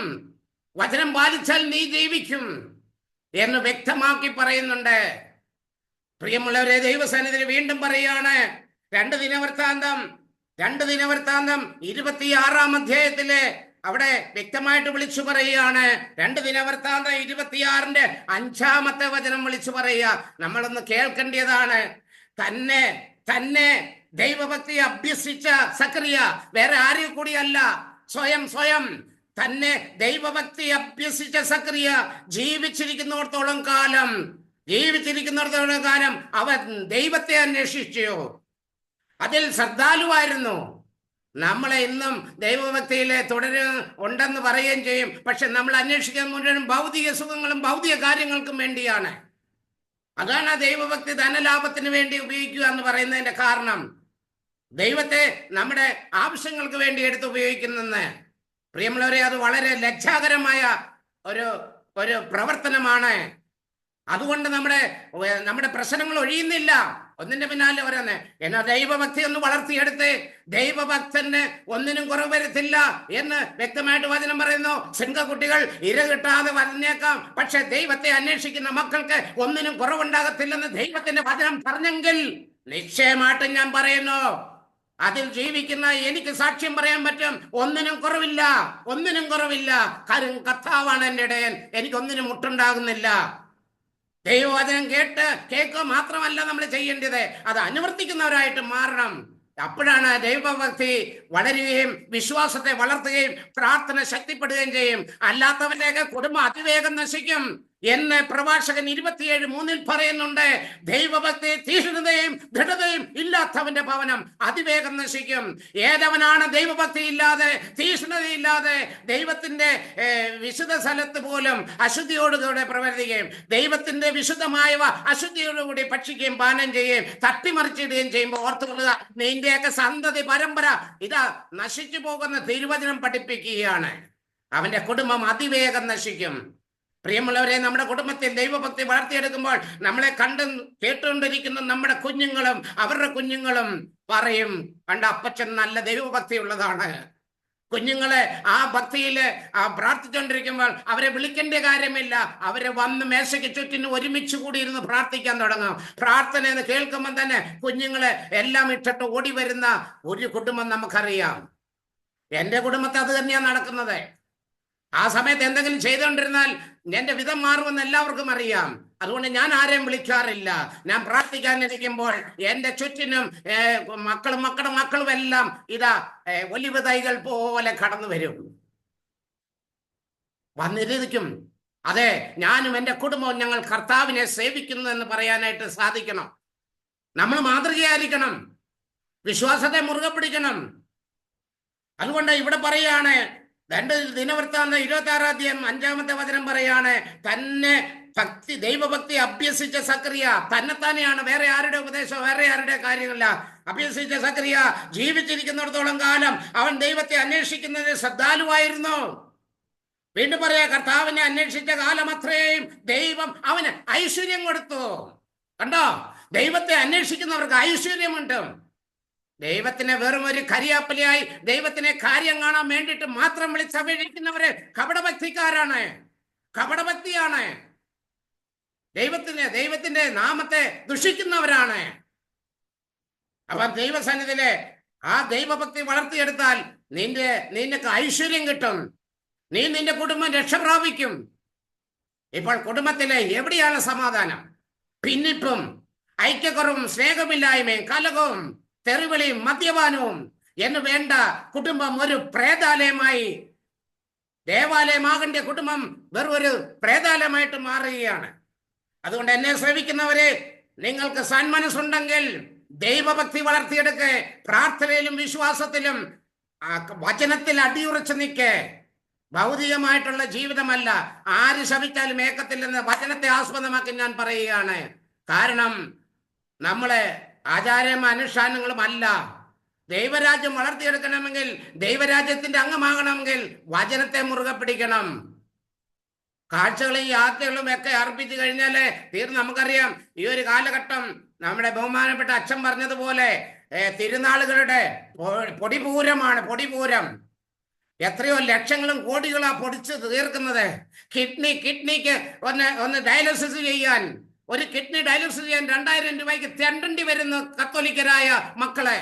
വചനം പാലിച്ചാൽ നീ ജീവിക്കും എന്ന് വ്യക്തമാക്കി പറയുന്നുണ്ട്. പ്രിയമുള്ളവരെ, ദൈവസന്നിധിയിൽ വീണ്ടും പറയാണ്. 2 ദിനവൃത്താന്തം 26-ാം അധ്യായത്തില് അവിടെ വ്യക്തമായിട്ട് വിളിച്ചു പറയുകയാണ്. 2 ദിനവൃത്താന്തം 26-ന്റെ 5-ാമത്തെ വചനം വിളിച്ചു പറയുക. നമ്മളൊന്ന് കേൾക്കേണ്ടതാണ്. തന്നെ ദൈവഭക്തി അഭ്യസിച്ച സക്കറിയ വേറെ ആരെയും കൂടിയല്ല, സ്വയം തന്നെ ദൈവഭക്തി അഭ്യസിച്ച സക്കറിയ ജീവിച്ചിരിക്കുന്നിടത്തോളം കാലം അവൻ ദൈവത്തെ അന്വേഷിച്ചു. അതിൽ ശ്രദ്ധാലുവായിരുന്നു. നമ്മളെ ഇന്നും ദൈവഭക്തിയിലെ ഉണ്ടെന്ന് പറയുകയും ചെയ്യും. പക്ഷെ നമ്മൾ അന്വേഷിക്കാൻ മുഴുവനും ഭൗതിക സുഖങ്ങളും ഭൗതിക കാര്യങ്ങൾക്കും വേണ്ടിയാണ്. അതാണ് ആ ദൈവഭക്തി ധനലാഭത്തിന് വേണ്ടി ഉപയോഗിക്കുക എന്ന് പറയുന്നതിന്റെ കാരണം. ദൈവത്തെ നമ്മുടെ ആവശ്യങ്ങൾക്ക് വേണ്ടി എടുത്ത് ഉപയോഗിക്കുന്നെന്ന്. പ്രിയമുള്ളവരെ, അത് വളരെ ലജ്ജാകരമായ ഒരു പ്രവർത്തനമാണ്. അതുകൊണ്ട് നമ്മുടെ പ്രശ്നങ്ങൾ ഒഴിയുന്നില്ല. ഒന്നിന്റെ പിന്നാലെ ഓരോന്ന്. എന്നാ ദൈവഭക്തി ഒന്ന് വളർത്തിയെടുത്ത് ദൈവഭക്തന് ഒന്നിനും കുറവ് വരുത്തില്ല എന്ന് വ്യക്തമായിട്ട് വചനം പറയുന്നു. സിംഹക്കുട്ടികൾ ഇര കിട്ടാതെ വന്നേക്കാം, പക്ഷെ ദൈവത്തെ അന്വേഷിക്കുന്ന മക്കൾക്ക് ഒന്നിനും കുറവുണ്ടാകത്തില്ലെന്ന് ദൈവത്തിന്റെ വചനം പറഞ്ഞെങ്കിൽ നിശ്ചയമായിട്ടും ഞാൻ പറയുന്നു, അതിൽ ജീവിക്കുന്ന എനിക്ക് സാക്ഷ്യം പറയാൻ പറ്റും, ഒന്നിനും കുറവില്ല, ഒന്നിനും കുറവില്ല. കാര്യം കർത്താവാണ് എൻ്റെ ഇടയൻ, എനിക്കൊന്നിനും മുട്ടുണ്ടാകുന്നില്ല. ദൈവവചനം കേൾക്കുക മാത്രമല്ല നമ്മൾ ചെയ്യേണ്ടത്, അത് അനുവർത്തിക്കുന്നവരായിട്ട് മാറണം. അപ്പോഴാണ് ദൈവഭക്തി വളരുകയും വിശ്വാസത്തെ വളർത്തുകയും പ്രാർത്ഥന ശക്തിപ്പെടുകയും ചെയ്യും. അല്ലാത്തവന്റെയൊക്കെ കുടുംബം അതിവേഗം നശിക്കും എന്ന് പ്രഭാഷകൻ 27:3 പറയുന്നുണ്ട്. ദൈവഭക്തി തീഷ്ണതയും ദൃഢതയും ഇല്ലാത്തവന്റെ ഭവനം അതിവേഗം നശിക്കും. ഏതവനാണ് ദൈവഭക്തി ഇല്ലാതെ തീഷ്ണതയില്ലാതെ ദൈവത്തിന്റെ വിശുദ്ധ സ്ഥലത്ത് പോലും അശുദ്ധിയോടുകൂടെ പ്രവർത്തിക്കുകയും ദൈവത്തിന്റെ വിശുദ്ധമായവ അശുദ്ധിയോടുകൂടി ഭക്ഷിക്കുകയും പാനം ചെയ്യുകയും തട്ടിമറിച്ചിടുകയും ചെയ്യുമ്പോൾ ഓർത്തുകൊള്ളുക, നിന്റെയൊക്കെ സന്തതി പരമ്പര ഇതാ നശിച്ചു പോകുന്ന തിരുവചനം പഠിപ്പിക്കുകയാണ്. അവന്റെ കുടുംബം അതിവേഗം നശിക്കും. പ്രിയമുള്ളവരെ, നമ്മുടെ കുടുംബത്തിൽ ദൈവഭക്തി വളർത്തിയെടുക്കുമ്പോൾ നമ്മളെ കേട്ടുകൊണ്ടിരിക്കുന്ന നമ്മുടെ കുഞ്ഞുങ്ങളും അവരുടെ കുഞ്ഞുങ്ങളും പറയും, പണ്ട് അപ്പച്ചൻ നല്ല ദൈവഭക്തി ഉള്ളതാണ്. കുഞ്ഞുങ്ങളെ ആ ഭക്തിയില് പ്രാർത്ഥിച്ചുകൊണ്ടിരിക്കുമ്പോൾ അവരെ വിളിക്കേണ്ട കാര്യമില്ല. അവരെ വന്ന് മേശയ്ക്ക് ചുറ്റിന് ഒരുമിച്ച് കൂടി ഇരുന്ന് പ്രാർത്ഥിക്കാൻ തുടങ്ങും. പ്രാർത്ഥന എന്ന് കേൾക്കുമ്പോൾ തന്നെ കുഞ്ഞുങ്ങളെ എല്ലാം ഇട്ടിട്ട് ഓടി വരുന്ന ഒരു കുടുംബം നമുക്കറിയാം. എൻ്റെ കുടുംബത്തിൽ അത് തന്നെയാണ് നടക്കുന്നത്. ആ സമയത്ത് എന്തെങ്കിലും ചെയ്തുകൊണ്ടിരുന്നാൽ എൻ്റെ വിധം മാറുമെന്ന് എല്ലാവർക്കും അറിയാം. അതുകൊണ്ട് ഞാൻ ആരെയും വിളിക്കാറില്ല. ഞാൻ പ്രാർത്ഥിക്കാനിരിക്കുമ്പോൾ എൻ്റെ ചുറ്റിനും മക്കളും എല്ലാം ഇതാ ഒലിവ് തൈകൾ പോലെ കടന്നു വരും, വന്നിരിക്കും. അതെ, ഞാനും എൻ്റെ കുടുംബവും ഞങ്ങൾ കർത്താവിനെ സേവിക്കുന്നു എന്ന് പറയാനായിട്ട് സാധിക്കണം. നമ്മൾ മാതൃകയായിരിക്കണം, വിശ്വാസത്തെ മുറുകെ പിടിക്കണം. അതുകൊണ്ട് ഇവിടെ പറയാണ്, 2 ദിനവൃത്താന്തം 26-5 വചനം പറയാണ്, തന്നെ ദൈവഭക്തി അഭ്യസിച്ച സക്കറിയ തന്നെത്താനെയാണ്, വേറെ ആരുടെ ഉപദേശം, വേറെ ആരുടെ കാര്യമില്ല. അഭ്യസിച്ച സക്കറിയ ജീവിച്ചിരിക്കുന്നിടത്തോളം കാലം അവൻ ദൈവത്തെ അന്വേഷിക്കുന്നതിന് ശ്രദ്ധാലുവായിരുന്നു. വീണ്ടും പറയാ, കർത്താവിനെ അന്വേഷിച്ച കാലം അത്രയും ദൈവം അവന് ഐശ്വര്യം കൊടുത്തു. കണ്ടോ, ദൈവത്തെ അന്വേഷിക്കുന്നവർക്ക് ഐശ്വര്യമുണ്ട്. ദൈവത്തിനെ വെറും ഒരു കരിയാപ്പലിയായി ദൈവത്തിനെ കാര്യം കാണാൻ വേണ്ടിയിട്ട് മാത്രം വിളിച്ചപേക്ഷിക്കുന്നവര് കപടഭക്തിക്കാരാണ്, കപടഭക്തിയാണ്. ദൈവത്തിന്റെ നാമത്തെ ദുഷിക്കുന്നവരാണ്. അപ്പൊ ദൈവസന്നിധിയിലെ ആ ദൈവഭക്തി വളർത്തിയെടുത്താൽ നിനക്ക് ഐശ്വര്യം കിട്ടും, നിന്റെ കുടുംബം രക്ഷപ്രാപിക്കും. ഇപ്പോൾ കുടുംബത്തിലെ എവിടെയാണ് സമാധാനം? ഭിന്നിപ്പും ഐക്യക്കുറവും സ്നേഹമില്ലായ്മയും കലകവും തെറിവിളിയും മദ്യപാനവും എന്ന് വേണ്ട കുടുംബം ഒരു പ്രേതാലയമായി, ദേവാലയമാകേണ്ട കുടുംബം വെറൊരു പ്രേതാലയമായിട്ട് മാറുകയാണ്. അതുകൊണ്ട് എന്നെ സേവിക്കുന്നവരെ, നിങ്ങൾക്ക് സന്മനസ്സുണ്ടെങ്കിൽ ദൈവഭക്തി വളർത്തിയെടുക്ക്. പ്രാർത്ഥനയിലും വിശ്വാസത്തിലും വചനത്തിൽ അടിയുറച്ചു നിൽക്ക്. ഭൗതികമായിട്ടുള്ള ജീവിതമല്ല. ആര് ശപിച്ചാലും ഏക്കത്തില്ലെന്ന് വചനത്തെ ആസ്പദമാക്കി ഞാൻ പറയുകയാണ്. കാരണം നമ്മളെ ആചാരം അനുഷ്ഠാനങ്ങളും അല്ല. ദൈവരാജ്യം വളർത്തിയെടുക്കണമെങ്കിൽ, ദൈവരാജ്യത്തിന്റെ അംഗമാകണമെങ്കിൽ വചനത്തെ പിടിക്കണം. കാഴ്ചകളും യാത്രകളും ഒക്കെ അർപ്പിച്ചു കഴിഞ്ഞാല് നമുക്കറിയാം, ഈ ഒരു കാലഘട്ടം നമ്മുടെ ബഹുമാനപ്പെട്ട അച്ഛൻ പറഞ്ഞതുപോലെ തിരുനാളുകളുടെ പൊടിപൂരമാണ്. പൊടിപൂരം എത്രയോ ലക്ഷങ്ങളും കോടികളാ പൊടിച്ച് തീർക്കുന്നത്. കിഡ്നിക്ക് ഒന്ന് ഡയാലിസിസ് ചെയ്യാൻ, ഒരു കിഡ്നി ഡയാലിസിസ് ചെയ്യാൻ 2000 രൂപയ്ക്ക് തെണ്ടണ്ടി വരുന്ന കത്തോലിക്കരായ മക്കളെ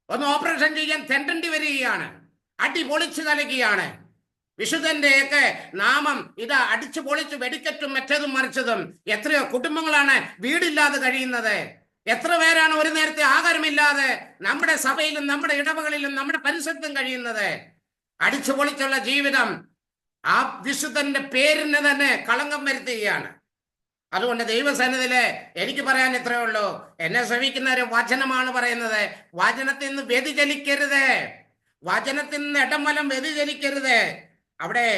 ഒന്ന് ഓപ്പറേഷൻ ചെയ്യാൻ തെണ്ടണ്ടി വരികയാണ്. അടി പൊളിച്ചു കലക്കുകയാണ്. വിശുദ്ധന്റെയൊക്കെ നാമം ഇതാ അടിച്ചു പൊളിച്ചു വെടിക്കറ്റും മറ്റതും മറിച്ചതും. എത്രയോ കുടുംബങ്ങളാണ് വീടില്ലാതെ കഴിയുന്നത്. എത്ര പേരാണ് ഒരു നേരത്തെ ആഹാരമില്ലാതെ നമ്മുടെ സഭയിലും നമ്മുടെ ഇടവകളിലും നമ്മുടെ പരിസരത്തും കഴിയുന്നത്. അടിച്ചു പൊളിച്ചുള്ള ജീവിതം ആ വിശുദ്ധന്റെ പേരിന് തന്നെ കളങ്കം വരുത്തുകയാണ്. അതുകൊണ്ട് ദൈവസന്നിധിയില് എനിക്ക് പറയാൻ ഇത്രയേ ഉള്ളൂ. എന്നെ ശ്രമിക്കുന്നവര് വചനമാണ് പറയുന്നത്. വചനത്തിൽ നിന്ന് വ്യതിചലിക്കരുത്, വചനത്തിൽ നിന്ന് ഇടംവലം വ്യതിചലിക്കരുത്. അവിടെ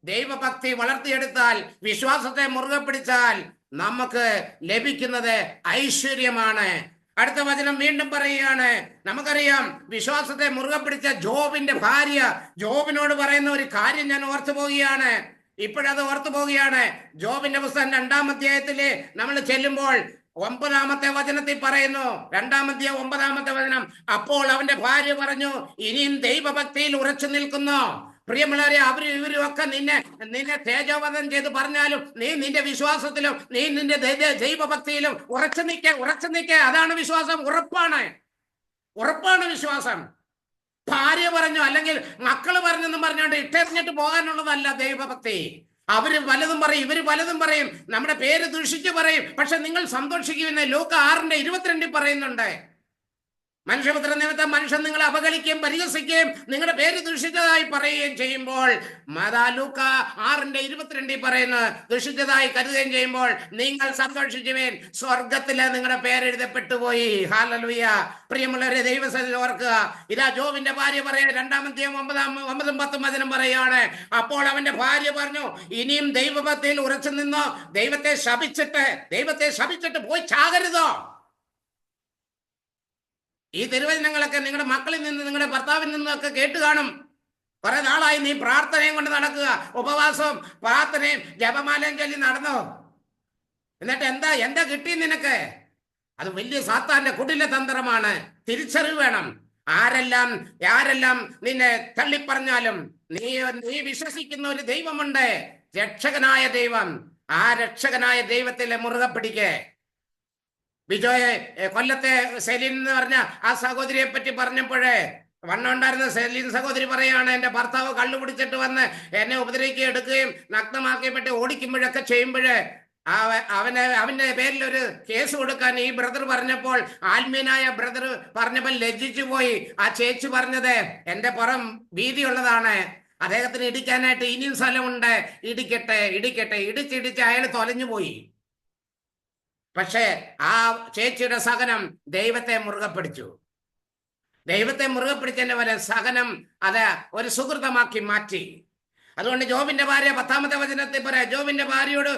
ദൈവഭക്തി വളർത്തിയെടുത്താൽ, വിശ്വാസത്തെ മുറുകെ പിടിച്ചാൽ നമുക്ക് ലഭിക്കുന്നത് ഐശ്വര്യമാണ്. അടുത്ത വചനം വീണ്ടും പറയുകയാണ്. നമുക്കറിയാം, വിശ്വാസത്തെ മുറുകെ പിടിച്ച ജോബിന്റെ ഭാര്യ ജോബിനോട് പറയുന്ന ഒരു കാര്യം ഞാൻ ഓർത്തു പോവുകയാണ്. ഇപ്പോഴത് ഓർത്തു പോവുകയാണ്. ജോബിന്റെ പുസ്തകം 2-ാം അധ്യായത്തില് നമ്മൾ ചെല്ലുമ്പോൾ 9-ാമത്തെ വചനത്തിൽ പറയുന്നു, 2-ാം അധ്യായം 9-ാമത്തെ വചനം, അപ്പോൾ അവന്റെ ഭാര്യ പറഞ്ഞു, ഇനിയും ദൈവഭക്തിയിൽ ഉറച്ചു നിൽക്കുന്നു. പ്രിയമുള്ളവരെ, അവരും ഇവരും ഒക്കെ നിന്നെ തേജോവധം ചെയ്ത് പറഞ്ഞാലും നീ നിന്റെ വിശ്വാസത്തിലും നീ നിന്റെ ദൈവഭക്തിയിലും ഉറച്ചു നിൽക്ക. അതാണ് വിശ്വാസം. ഉറപ്പാണ് വിശ്വാസം. ഭാര്യ പറഞ്ഞു അല്ലെങ്കിൽ മക്കള് പറഞ്ഞെന്നും പറഞ്ഞുകൊണ്ട് ഇട്ടെറിഞ്ഞിട്ട് പോകാനുള്ളതല്ല ദൈവഭക്തി. അവര് പലതും പറയും, ഇവര് പലതും പറയും, നമ്മുടെ പേര് ദൂഷിച്ച് പറയും, പക്ഷെ നിങ്ങൾ സന്തോഷിക്കുമെന്ന് ലൂക്ക 6:22 പറയുന്നുണ്ട്. മനുഷ്യപുത്ര നിമിത്തം മനുഷ്യൻ നിങ്ങളെ അപകടിക്കുകയും പരിഹസിക്കുകയും നിങ്ങളുടെ പേര് ദുഷിച്ചതായി പറയുകയും ചെയ്യുമ്പോൾ, ലൂക്ക 6:22 പറയുന്നു, ദുഷിച്ചതായി കരുതുകയും ചെയ്യുമ്പോൾ നിങ്ങൾ സന്തോഷിച്ചുവേൻ, സ്വർഗത്തില് നിങ്ങളുടെ പേരെഴുതപ്പെട്ടു പോയി. ഹല്ലേലൂയ. പ്രിയമുള്ളവരെ, ദൈവസന്നിധിയിൽ ഓർക്കുക. ഇതാ ജോബിന്റെ ഭാര്യ പറയാ, 2-ാം അധ്യായം 9-ഉം 10-ഉം വചനം പറയുകയാണ്, അപ്പോൾ അവന്റെ ഭാര്യ പറഞ്ഞു, ഇനിയും ദൈവഭക്തിയിൽ ഉറച്ചു നിന്നോ, ദൈവത്തെ ശപിച്ചിട്ട് പോയി ചാകരുതോ. ഈ തിരുവചനങ്ങളൊക്കെ നിങ്ങളുടെ മക്കളിൽ നിന്ന് നിങ്ങളുടെ ഭർത്താവിൽ നിന്നൊക്കെ കേട്ട് കാണും. കുറെ നാളായി നീ പ്രാർത്ഥനയും കൊണ്ട് നടക്കുക, ഉപവാസവും പ്രാർത്ഥനയും ജപമാലയും ചൊല്ലി നടന്നോ. എന്നിട്ട് എന്താ കിട്ടി നിനക്ക്? അത് വലിയ സാത്താന്റെ കുടില തന്ത്രമാണ്. തിരിച്ചറിവ് വേണം. ആരെല്ലാം നിന്നെ തള്ളിപ്പറഞ്ഞാലും നീ വിശ്വസിക്കുന്ന ഒരു ദൈവമുണ്ട്, രക്ഷകനായ ദൈവം. ആ രക്ഷകനായ ദൈവത്തിലെ മുറുകെ പിടിക്കേ. ബിജോയെ, കൊല്ലത്തെ സെലിൻ എന്ന് പറഞ്ഞ ആ സഹോദരിയെ പറ്റി പറഞ്ഞപ്പോഴേ, വണ്ണമുണ്ടായിരുന്ന സെലിൻ സഹോദരി പറയാണ്, എന്റെ ഭർത്താവ് കള്ളു പിടിച്ചിട്ട് വന്ന് എന്നെ ഉപദ്രവിക്കുകയും എടുക്കുകയും നഗ്നമാക്കിയപ്പെട്ട് ഓടിക്കുമ്പോഴൊക്കെ ചെയ്യുമ്പോഴേ അവന്റെ പേരിൽ ഒരു കേസ് കൊടുക്കാൻ ഈ ബ്രദർ പറഞ്ഞപ്പോൾ, ആത്മീയനായ ബ്രദർ പറഞ്ഞപ്പോൾ ലജ്ജിച്ചു പോയി. ആ ചേച്ചി പറഞ്ഞത്, എന്റെ പുറം വീതിയുള്ളതാണ്, അദ്ദേഹത്തിന് ഇടിക്കാനായിട്ട് ഇനിയും സ്ഥലമുണ്ട്, ഇടിക്കട്ടെ. ഇടിച്ചിടിച്ച് അയാൾ തൊലഞ്ഞു പോയി. പക്ഷേ ആ ചേച്ചിയുടെ സഹനം ദൈവത്തെ മുറുകെ പിടിച്ചു. ദൈവത്തെ മുറുകെ പിടിച്ചതിന്റെ പോലെ സഹനം അത് ഒരു സുഹൃതമാക്കി മാറ്റി. അതുകൊണ്ട് ജോബിന്റെ ഭാര്യ 10-ാമത്തെ വചനത്തിൽ പറയാം, ജോബിന്റെ ഭാര്യയോട്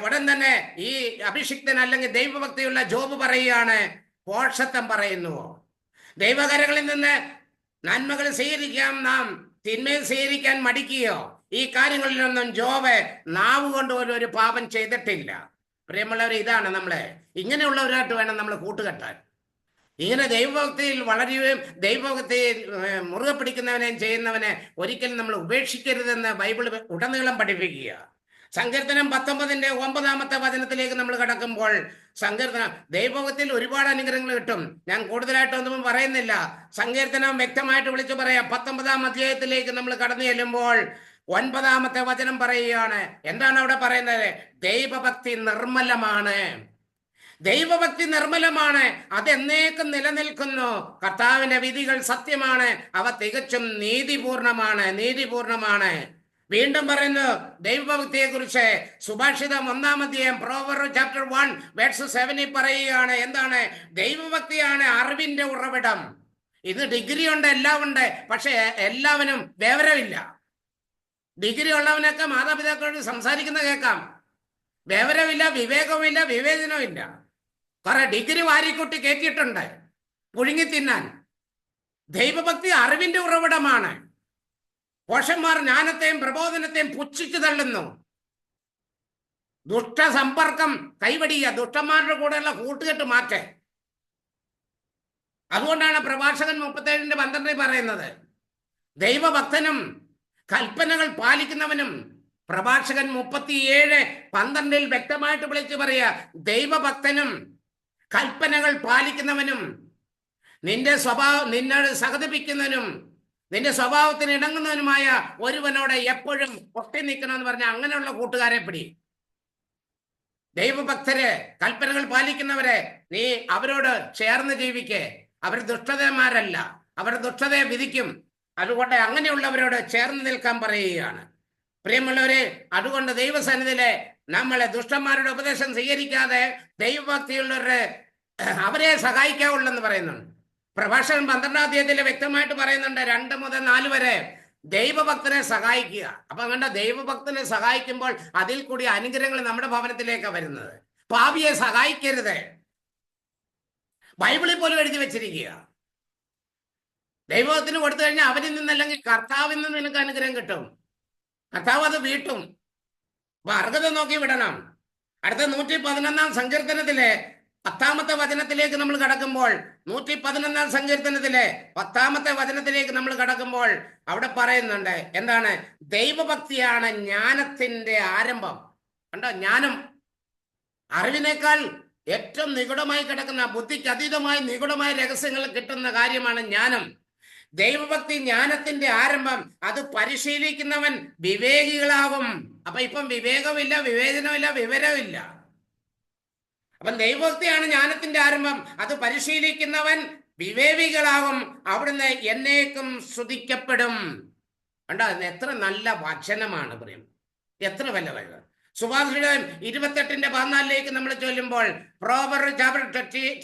ഉടൻ തന്നെ ഈ അഭിഷിക്തൻ അല്ലെങ്കിൽ ദൈവഭക്തിയുള്ള ജോബ് പറയുകയാണ്, പോഷത്വം പറയുന്നു. ദൈവകരങ്ങളിൽ നിന്ന് നന്മകൾ സ്വീകരിക്കാം, നാം തിന്മയിൽ സ്വീകരിക്കാൻ മടിക്കുകയോ. ഈ കാര്യങ്ങളിലൊന്നും ജോബ് നാവ് കൊണ്ടുപോലും ഒരു പാപം ചെയ്തിട്ടില്ല. പ്രിയമുള്ളവർ, ഇതാണ് നമ്മളെ ഇങ്ങനെയുള്ളവരായിട്ട് വേണം നമ്മൾ കൂട്ടുകെട്ടാൻ. ഇങ്ങനെ ദൈവഭക്തിയിൽ വളരുകയും ദൈവഭക്തി മുറുകെ പിടിക്കുന്നവനെയും ചെയ്യുന്നവനെ ഒരിക്കലും നമ്മൾ ഉപേക്ഷിക്കരുതെന്ന് ബൈബിൾ ഉടനീളം പഠിപ്പിക്കുക. സങ്കീർത്തനം 19-ന്റെ 9-ാമത്തെ വചനത്തിലേക്ക് നമ്മൾ കടക്കുമ്പോൾ, സങ്കീർത്തനം ദൈവഭക്തിയിൽ ഒരുപാട് അനുഗ്രഹങ്ങൾ കിട്ടും. ഞാൻ കൂടുതലായിട്ടൊന്നും പറയുന്നില്ല. സങ്കീർത്തനം വ്യക്തമായിട്ട് വിളിച്ചു പറയാം. 19-ാം അധ്യായത്തിലേക്ക് നമ്മൾ കടന്നു ചെല്ലുമ്പോൾ 9-ാമത്തെ വചനം പറയുകയാണ്. എന്താണ് അവിടെ പറയുന്നത്? ദൈവഭക്തി നിർമ്മലമാണ്, അതെന്നേക്കും നിലനിൽക്കുന്നു. കർത്താവിന്റെ വിധികൾ സത്യമാണ്, അവ തികച്ചും നീതിപൂർണമാണ്. വീണ്ടും പറയുന്നു ദൈവഭക്തിയെ കുറിച്ച്. സുഭാഷിതം 1-ാം അധ്യായം പ്രോവർബ്സ് ചാപ്റ്റർ 1:7 പറയുകയാണ്, എന്താണ്? ദൈവഭക്തിയാണ് അറിവിന്റെ ഉറവിടം. ഇന്ന് ഡിഗ്രി ഉണ്ട്, എല്ലാം ഉണ്ട്, പക്ഷെ എല്ലാവരും വിവരമില്ല. ഡിഗ്രി ഉള്ളവനൊക്കെ മാതാപിതാക്കളോട് സംസാരിക്കുന്ന കേൾക്കാം. വിവരമില്ല, വിവേകമില്ല, വിവേചനമില്ല. കുറെ ഡിഗ്രി വാരിക്കൂട്ടി കയറ്റിയിട്ടുണ്ട് പുഴുങ്ങി തിന്നാൻ. ദൈവഭക്തി അറിവിന്റെ ഉറവിടമാണ്. പോഷന്മാർ ജ്ഞാനത്തെയും പ്രബോധനത്തെയും പുച്ഛിച്ചു തള്ളുന്നു. ദുഷ്ടസമ്പർക്കം കൈവടിയുക, ദുഷ്ടന്മാരുടെ കൂടെയുള്ള കൂട്ടുകെട്ട് മാറ്റേ. അതുകൊണ്ടാണ് പ്രഭാഷകൻ 37:12 പറയുന്നത്, ദൈവഭക്തനും കൽപ്പനകൾ പാലിക്കുന്നവനും. പ്രഭാഷകൻ 37:12 വ്യക്തമായിട്ട് വിളിച്ചു പറയുക, ദൈവഭക്തനും കൽപ്പനകൾ പാലിക്കുന്നവനും നിന്നോട് സഹതപിക്കുന്നവനും നിന്റെ സ്വഭാവത്തിന് ഇണങ്ങുന്നവനുമായ ഒരുവനോട് എപ്പോഴും ഒട്ടി നിൽക്കണമെന്ന് പറഞ്ഞാൽ അങ്ങനെയുള്ള കൂട്ടുകാരെ പിടി. ദൈവഭക്തര്, കൽപ്പനകൾ പാലിക്കുന്നവരെ നീ അവരോട് ചേർന്ന് ജീവിക്കേ. അവർ ദുഷ്ടതമാരല്ല, അവർ ദുഷ്ടതയെ വിധിക്കും. അതുകൊണ്ട് അങ്ങനെയുള്ളവരോട് ചേർന്ന് നിൽക്കാൻ പറയുകയാണ്. പ്രിയമുള്ളവരെ, അതുകൊണ്ട് ദൈവസന്നിധിയിലെ നമ്മളെ ദുഷ്ടന്മാരുടെ ഉപദേശം സ്വീകരിക്കാതെ ദൈവഭക്തിയുള്ളവരെ അവരെ സഹായിക്കാവുള്ളെന്ന് പറയുന്നുണ്ട്. പ്രഭാഷകൻ 12-ാം അധ്യായത്തിൽ വ്യക്തമായിട്ട് പറയുന്നുണ്ട്, 2 മുതൽ 4 വരെ ദൈവഭക്തനെ സഹായിക്കുക. അപ്പൊ അങ്ങനെ ദൈവഭക്തനെ സഹായിക്കുമ്പോൾ അതിൽ കൂടി അനുഗ്രഹങ്ങൾ നമ്മുടെ ഭവനത്തിലേക്കാണ് വരുന്നത്. പാപിയെ സഹായിക്കരുത്. ബൈബിളിൽ പോലും എഴുതി വെച്ചിരിക്കുക. ദൈവത്തിന് കൊടുത്തു കഴിഞ്ഞാൽ അവരിൽ നിന്നല്ലെങ്കിൽ കർത്താവിൽ നിന്ന് നിനക്ക് അനുഗ്രഹം കിട്ടും. കർത്താവ് അത് വീട്ടും. അപ്പൊ അർഹത നോക്കി വിടണം. അടുത്ത 111 സങ്കീർത്തനത്തിലെ 10 വചനത്തിലേക്ക് നമ്മൾ കടക്കുമ്പോൾ, 111 സങ്കീർത്തനത്തിലെ 10 വചനത്തിലേക്ക് നമ്മൾ കടക്കുമ്പോൾ അവിടെ പറയുന്നുണ്ട് എന്താണ്? ദൈവഭക്തിയാണ് ജ്ഞാനത്തിന്റെ ആരംഭം. കണ്ടോ? ജ്ഞാനം, അറിവിനേക്കാൾ ഏറ്റവും നിഗൂഢമായി കിടക്കുന്ന, ബുദ്ധിക്ക് അതീതമായി നിഗൂഢമായ രഹസ്യങ്ങൾ കിട്ടുന്ന കാര്യമാണ് ജ്ഞാനം. ദൈവഭക്തി ജ്ഞാനത്തിന്റെ ആരംഭം. അത് പരിശീലിക്കുന്നവൻ വിവേകികളാകും. അപ്പൊ ഇപ്പം വിവേകമില്ല, വിവേചനമില്ല, വിവരമില്ല. അപ്പം ദൈവഭക്തിയാണ് ജ്ഞാനത്തിന്റെ ആരംഭം. അത് പരിശീലിക്കുന്നവൻ വിവേകികളാകും. അവിടുന്ന് എന്നേക്കും സ്തുതിക്കപ്പെടും. കണ്ടോ? എത്ര നല്ല വചനമാണ് പ്രിയം, എത്ര വല്ല വചനം. സുഭാഷിതം 28:14 നമ്മൾ ചൊല്ലുമ്പോൾ, പ്രോവർബ്സ് ചാപ്റ്റർ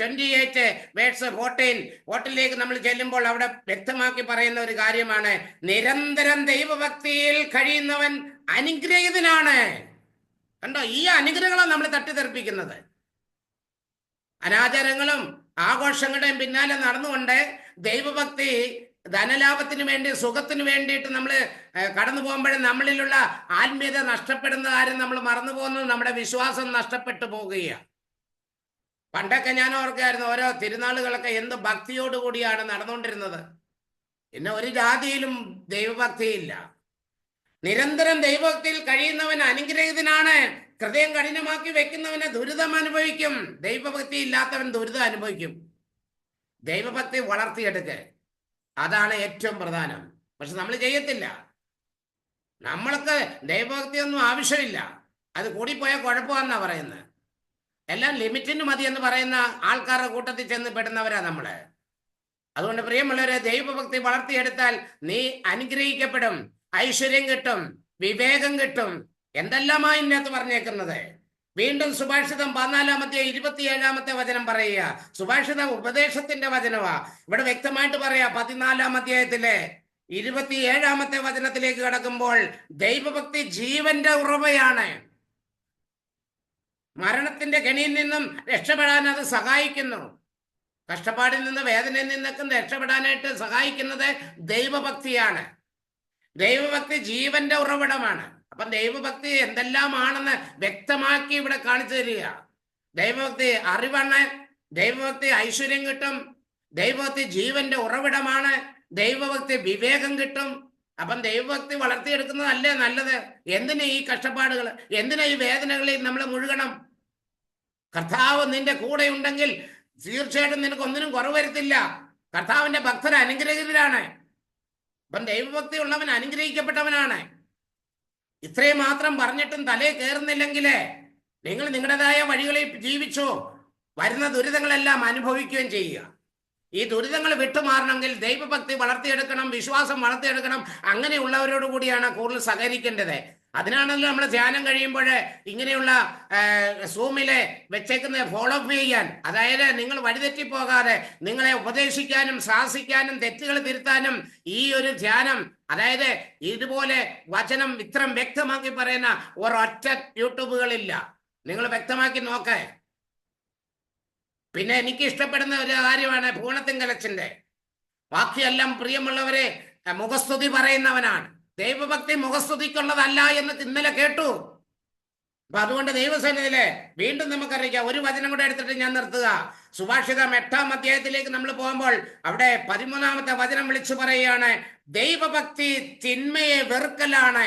28 വേഴ്സ് 14 നമ്മൾ ചെല്ലുമ്പോൾ അവിടെ വ്യക്തമാക്കി പറയുന്ന ഒരു കാര്യമാണ്, നിരന്തരം ദൈവഭക്തിയിൽ കഴിയുന്നവൻ അനുഗ്രഹീതനാണ്. കണ്ടോ? ഈ അനുഗ്രഹങ്ങളാണ് നമ്മൾ തട്ടിത്തെറിപ്പിക്കുന്നത്. അനാചാരങ്ങളും ആഘോഷങ്ങളുടെയും പിന്നാലെ നടന്നുകൊണ്ട് ദൈവഭക്തി ധനലാഭത്തിന് വേണ്ടി, സുഖത്തിന് വേണ്ടിയിട്ട് നമ്മൾ കടന്നു പോകുമ്പോഴും നമ്മളിലുള്ള ആത്മീയത നഷ്ടപ്പെടുന്ന കാര്യം നമ്മൾ മറന്നു പോകുന്നത്, നമ്മുടെ വിശ്വാസം നഷ്ടപ്പെട്ടു പോകുകയാണ്. പണ്ടൊക്കെ ഞാൻ ഓർക്കായിരുന്നു, ഓരോ തിരുനാളുകളൊക്കെ എന്ത് ഭക്തിയോടുകൂടിയാണ് നടന്നുകൊണ്ടിരുന്നത്. പിന്നെ ഒരു ജാതിയിലും ദൈവഭക്തിയില്ല. നിരന്തരം ദൈവഭക്തിയിൽ കഴിയുന്നവൻ അനുഗ്രഹീതനാണ്. ഹൃദയം കഠിനമാക്കി വെക്കുന്നവനെ ദുരിതം അനുഭവിക്കും. ദൈവഭക്തി ഇല്ലാത്തവൻ ദുരിതം അനുഭവിക്കും. ദൈവഭക്തി വളർത്തിയെടുക്കുക, അതാണ് ഏറ്റവും പ്രധാനം. പക്ഷെ നമ്മൾ ചെയ്യത്തില്ല. നമ്മൾക്ക് ദൈവഭക്തി ഒന്നും ആവശ്യമില്ല. അത് കൂടിപ്പോയാൽ കുഴപ്പമാണെന്നാ പറയുന്നത്. എല്ലാം ലിമിറ്റിന് മതി എന്ന് പറയുന്ന ആൾക്കാരുടെ കൂട്ടത്തിൽ ചെന്ന് പെടുന്നവരാ നമ്മള്. അതുകൊണ്ട് പ്രിയമുള്ളവരെ, ദൈവഭക്തി വളർത്തിയെടുത്താൽ നീ അനുഗ്രഹിക്കപ്പെടും. ഐശ്വര്യം കിട്ടും, വിവേകം കിട്ടും. എന്തെല്ലാമാണ് ഇതിനകത്ത് പറഞ്ഞേക്കുന്നത്. വീണ്ടും സുഭാഷിതം 14:27 വചനം പറയുക. സുഭാഷിതം ഉപദേശത്തിന്റെ വചനമാ. ഇവിടെ വ്യക്തമായിട്ട് പറയാ 14 27 വചനത്തിലേക്ക് കടക്കുമ്പോൾ, ദൈവഭക്തി ജീവന്റെ ഉറവയാണ്. മരണത്തിന്റെ കെണിയിൽ നിന്നും രക്ഷപ്പെടാൻ അത് സഹായിക്കുന്നു. കഷ്ടപ്പാടിൽ നിന്ന്, വേദനയിൽ നിന്നൊക്കെ രക്ഷപ്പെടാനായിട്ട് സഹായിക്കുന്നത് ദൈവഭക്തിയാണ്. ദൈവഭക്തി ജീവന്റെ ഉറവിടമാണ്. അപ്പം ദൈവഭക്തി എന്തെല്ലാമാണെന്ന് വ്യക്തമാക്കി ഇവിടെ കാണിച്ചു തരിക. ദൈവഭക്തി അറിവാണ്, ദൈവഭക്തി ഐശ്വര്യം കിട്ടും, ദൈവഭക്തി ജീവന്റെ ഉറവിടമാണ്, ദൈവഭക്തി വിവേകം കിട്ടും. അപ്പം ദൈവഭക്തി വളർത്തിയെടുക്കുന്നതല്ലേ നല്ലത്. എന്തിനാ ഈ കഷ്ടപ്പാടുകൾ, എന്തിനാ ഈ വേദനകളിൽ നമ്മൾ മുഴുകണം? കർത്താവ് നിന്റെ കൂടെ ഉണ്ടെങ്കിൽ തീർച്ചയായിട്ടും നിനക്ക് ഒന്നിനും കുറവ് വരുത്തില്ല. കർത്താവിന്റെ ഭക്തർ അനുഗ്രഹീതരാണ്. അപ്പം ദൈവഭക്തി ഉള്ളവൻ അനുഗ്രഹിക്കപ്പെട്ടവനാണ്. ഇത്രയും മാത്രം പറഞ്ഞിട്ടും തലേ കയറുന്നില്ലെങ്കിലേ നിങ്ങൾ നിങ്ങളുടേതായ വഴികളിൽ ജീവിച്ചു വരുന്ന ദുരിതങ്ങളെല്ലാം അനുഭവിക്കുകയും ചെയ്യുക. ഈ ദുരിതങ്ങൾ വിട്ടുമാറണമെങ്കിൽ ദൈവഭക്തി വളർത്തിയെടുക്കണം, വിശ്വാസം വളർത്തിയെടുക്കണം. അങ്ങനെയുള്ളവരോട് കൂടിയാണ് കൂടുതൽ സഹകരിക്കേണ്ടത്. അതിനാണല്ലോ നമ്മൾ ധ്യാനം കഴിയുമ്പോൾ ഇങ്ങനെയുള്ള സൂമിലെ വെച്ചേക്കുന്ന ഫോളോ അപ്പ് ചെയ്യാൻ. അതായത് നിങ്ങൾ വഴിതെറ്റിപ്പോകാതെ നിങ്ങളെ ഉപദേശിക്കാനും ശാസിക്കാനും തെറ്റുകൾ തിരുത്താനും ഈ ഒരു ധ്യാനം, അതായത് ഇതുപോലെ വചനം ഇത്രയും വ്യക്തമാക്കി പറയുന്ന ഒരൊറ്റ യൂട്യൂബുകളില്ല. നിങ്ങൾ വ്യക്തമാക്കി നോക്കേ. പിന്നെ എനിക്ക് ഇഷ്ടപ്പെടുന്ന ഒരു കാര്യമാണ് പൂണത്തിങ്കലച്ചന്റെ ബാക്കിയെല്ലാം പ്രിയമുള്ളവരെ മുഖസ്തുതി പറയുന്നവനാണ്. ദൈവഭക്തി മുഖസ്തുതിക്കുള്ളതല്ല എന്ന് ഇന്നലെ കേട്ടു. അപ്പൊ അതുകൊണ്ട് ദൈവസന്നിധിയിലെ വീണ്ടും നമുക്കറിയിക്കാം. ഒരു വചനം കൂടെ എടുത്തിട്ട് ഞാൻ നിർത്തുക. സുഭാഷിതം 8 നമ്മൾ പോകുമ്പോൾ അവിടെ 13 വചനം വിളിച്ചു പറയുകയാണ്, ദൈവഭക്തി തിന്മയെ വെറുക്കലാണ്.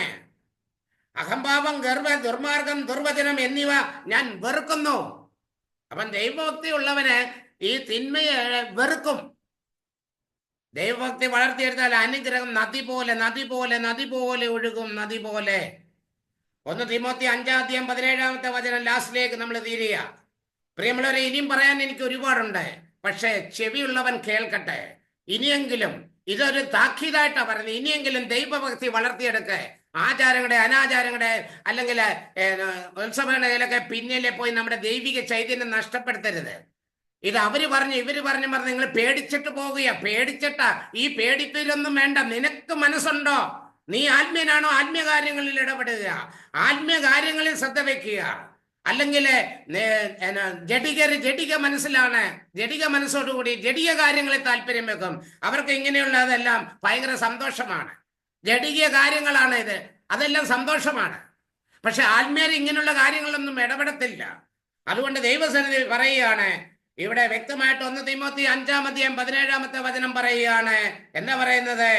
അഹംഭാവം, ഗർവ, ദുർമാർഗം, ദുർവചനം എന്നിവ ഞാൻ വെറുക്കുന്നു. അപ്പം ദൈവഭക്തി ഉള്ളവന് ഈ തിന്മയെ വെറുക്കും. ദൈവഭക്തി വളർത്തിയെടുത്താൽ അനുഗ്രഹം നദി പോലെ നദി പോലെ നദി പോലെ ഒഴുകും, നദി പോലെ. 1 തിമോത്തി 5:17 വചനം ലാസ്റ്റിലേക്ക് നമ്മൾ തീരുക. പ്രിയമുള്ളവരെ, ഇനിയും പറയാൻ എനിക്ക് ഒരുപാടുണ്ട്. പക്ഷെ ചെവിയുള്ളവൻ കേൾക്കട്ടെ. ഇനിയെങ്കിലും ഇതൊരു താക്കീതായിട്ടാ പറയുന്നത്. ഇനിയെങ്കിലും ദൈവഭക്തി വളർത്തിയെടുക്കുക. ആചാരങ്ങളുടെ, അനാചാരങ്ങളുടെ അല്ലെങ്കിൽ ഉത്സവങ്ങളിലൊക്കെ പിന്നിലെ പോയി നമ്മുടെ ദൈവിക ചൈതന്യം നഷ്ടപ്പെടുത്തരുത്. ഇത് അവര് പറഞ്ഞു ഇവര് പറഞ്ഞു നിങ്ങൾ പേടിച്ചിട്ട് പോകുക. പേടിച്ചിട്ടാ? ഈ പേടിപ്പിലൊന്നും വേണ്ട. നിനക്ക് മനസ്സുണ്ടോ? നീ ആത്മീയനാണോ? ആത്മീയ കാര്യങ്ങളിൽ ഇടപെടുക, ആത്മീയ കാര്യങ്ങളിൽ ശ്രദ്ധ വെക്കുക. അല്ലെങ്കിൽ ജഡിക മനസ്സിലാണ്, ജഡിക മനസ്സോടുകൂടി ജഡിക കാര്യങ്ങളിൽ താല്പര്യം വെക്കും. അവർക്ക് ഇങ്ങനെയുള്ളതെല്ലാം ഭയങ്കര സന്തോഷമാണ്. ജഡിക കാര്യങ്ങളാണ് ഇത്, അതെല്ലാം സന്തോഷമാണ്. പക്ഷെ ആത്മീയർ ഇങ്ങനെയുള്ള കാര്യങ്ങളൊന്നും ഇടപെടത്തില്ല. അതുകൊണ്ട് ദൈവസന്നിധിയിൽ പറയുകയാണ്, ഇവിടെ വ്യക്തമായിട്ട് 1 തീമോത്തി 5-17 വചനം പറയുകയാണ്. എന്താ പറയുന്നത്?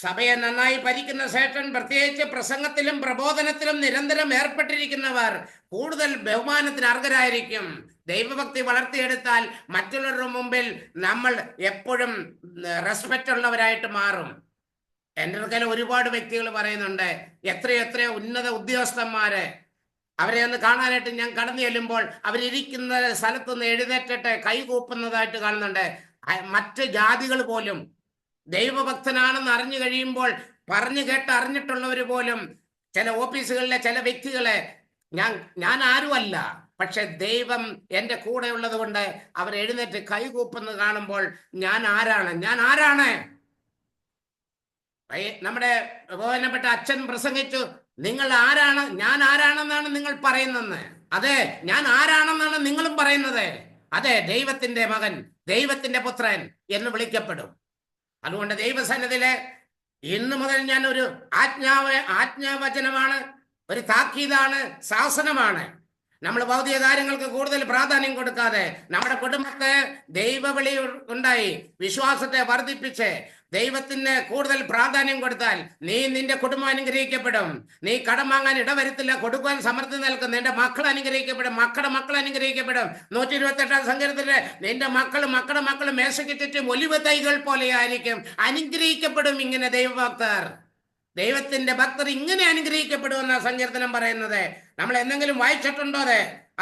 സഭയെ നന്നായി ഭരിക്കുന്ന ശ്രേഷ്ഠൻ, പ്രത്യേകിച്ച് പ്രസംഗത്തിലും പ്രബോധനത്തിലും നിരന്തരം ഏർപ്പെട്ടിരിക്കുന്നവർ കൂടുതൽ ബഹുമാനത്തിന് അർഹരായിരിക്കും. ദൈവഭക്തി വളർത്തിയെടുത്താൽ മറ്റുള്ളവരുടെ മുമ്പിൽ നമ്മൾ എപ്പോഴും റെസ്പെക്റ്റ് ഉള്ളവരായിട്ട് മാറും. എൻ്റെ അടുക്കൽ ഒരുപാട് വ്യക്തികൾ പറയുന്നുണ്ട്, എത്രയെത്ര ഉന്നത ഉദ്യോഗസ്ഥന്മാര്, അവരെ ഒന്ന് കാണാനായിട്ട് ഞാൻ കടന്നു ചെല്ലുമ്പോൾ അവരിയ്ക്കുന്ന സ്ഥലത്തുനിന്ന് എഴുന്നേറ്റിട്ട് കൈകൂപ്പുന്നതായിട്ട് കാണുന്നുണ്ട്. മറ്റ് ജാതികൾ പോലും ദൈവഭക്തനാണെന്ന് അറിഞ്ഞു കഴിയുമ്പോൾ പറഞ്ഞു കേട്ട് അറിഞ്ഞിട്ടുള്ളവർ പോലും ചില ഓഫീസുകളിലെ ചില വ്യക്തികളെ ഞാൻ ആരുമല്ല, പക്ഷെ ദൈവം എൻ്റെ കൂടെ ഉള്ളത് കൊണ്ട് അവർ എഴുന്നേറ്റ് കൈകൂപ്പെന്ന് കാണുമ്പോൾ ഞാൻ ആരാണ്? നമ്മുടെ ബഹുമാനപ്പെട്ട അച്ഛൻ പ്രസംഗിച്ചു, നിങ്ങൾ ആരാണ്, ഞാൻ ആരാണെന്നാണ് നിങ്ങൾ പറയുന്നത്. അതെ, ഞാൻ ആരാണെന്നാണ് നിങ്ങളും പറയുന്നത്. അതെ, ദൈവത്തിന്റെ മകൻ, ദൈവത്തിന്റെ പുത്രൻ എന്ന് വിളിക്കപ്പെടും. അതുകൊണ്ട് ദൈവസന്നിധിയിലെ ഇന്നു മുതൽ ഞാൻ ഒരു ആജ്ഞാവചനമാണ്, ഒരു താക്കീതാണ്, ശാസനമാണ്. നമ്മൾ ഭൗതിക കാര്യങ്ങൾക്ക് കൂടുതൽ പ്രാധാന്യം കൊടുക്കാതെ നമ്മുടെ കുടുംബത്തെ ദൈവവിളി ഉണ്ടായി വിശ്വാസത്തെ വർദ്ധിപ്പിച്ച് ദൈവത്തിന് കൂടുതൽ പ്രാധാന്യം കൊടുത്താൽ നിന്റെ കുടുംബം അനുഗ്രഹിക്കപ്പെടും. നീ കടം വാങ്ങാൻ ഇടവരുത്തില്ല, കൊടുക്കുവാൻ സമർത്ഥം നിൽക്കും. നിന്റെ മക്കൾ അനുഗ്രഹിക്കപ്പെടും, മക്കളുടെ മക്കൾ അനുഗ്രഹിക്കപ്പെടും. 128 സങ്കീർത്തനത്തില് നിന്റെ മക്കളുടെ മക്കൾ മേശയ്ക്ക് ചുറ്റും ഒലിവ് തൈകൾ പോലെയായിരിക്കും, അനുഗ്രഹിക്കപ്പെടും. ഇങ്ങനെ ദൈവത്തിന്റെ ഭക്തർ ഇങ്ങനെ അനുഗ്രഹിക്കപ്പെടുമെന്ന സങ്കീർത്തനം പറയുന്നത്. നമ്മൾ എന്തെങ്കിലും വായിച്ചിട്ടുണ്ടോ?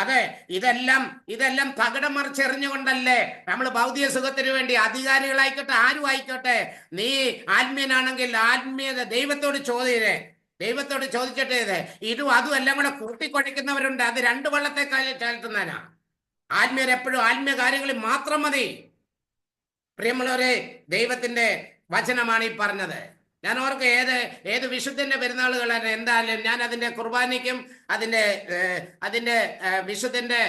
അതെ, ഇതെല്ലാം തകിടം മറിച്ചെറിഞ്ഞുകൊണ്ടല്ലേ നമ്മൾ ഭൗതിക സുഖത്തിന് വേണ്ടി, അധികാരികളായിക്കോട്ടെ ആരും ആയിക്കോട്ടെ, നീ ആത്മീയനാണെങ്കിൽ ആത്മീയത ദൈവത്തോട് ചോദിച്ചിട്ട് ഇതും അതും എല്ലാം കൂടെ കൂട്ടിക്കൊഴിക്കുന്നവരുണ്ട്. അത് 2 വള്ളത്തെ ചാഴ്ത്തുന്നതിനാ. ആത്മീയർ എപ്പോഴും ആത്മീയ കാര്യങ്ങളിൽ മാത്രം മതി. പ്രിയമുള്ളവരെ, ദൈവത്തിന്റെ വചനമാണ് ഈ പറഞ്ഞത്. ഞാൻ ഓർക്ക് ഏത് വിശുദ്ധന്റെ പെരുന്നാളുകളാണ്, എന്തായാലും ഞാൻ അതിന്റെ കുർബാനയ്ക്കും അതിന്റെ വിശുദ്ധന്റെ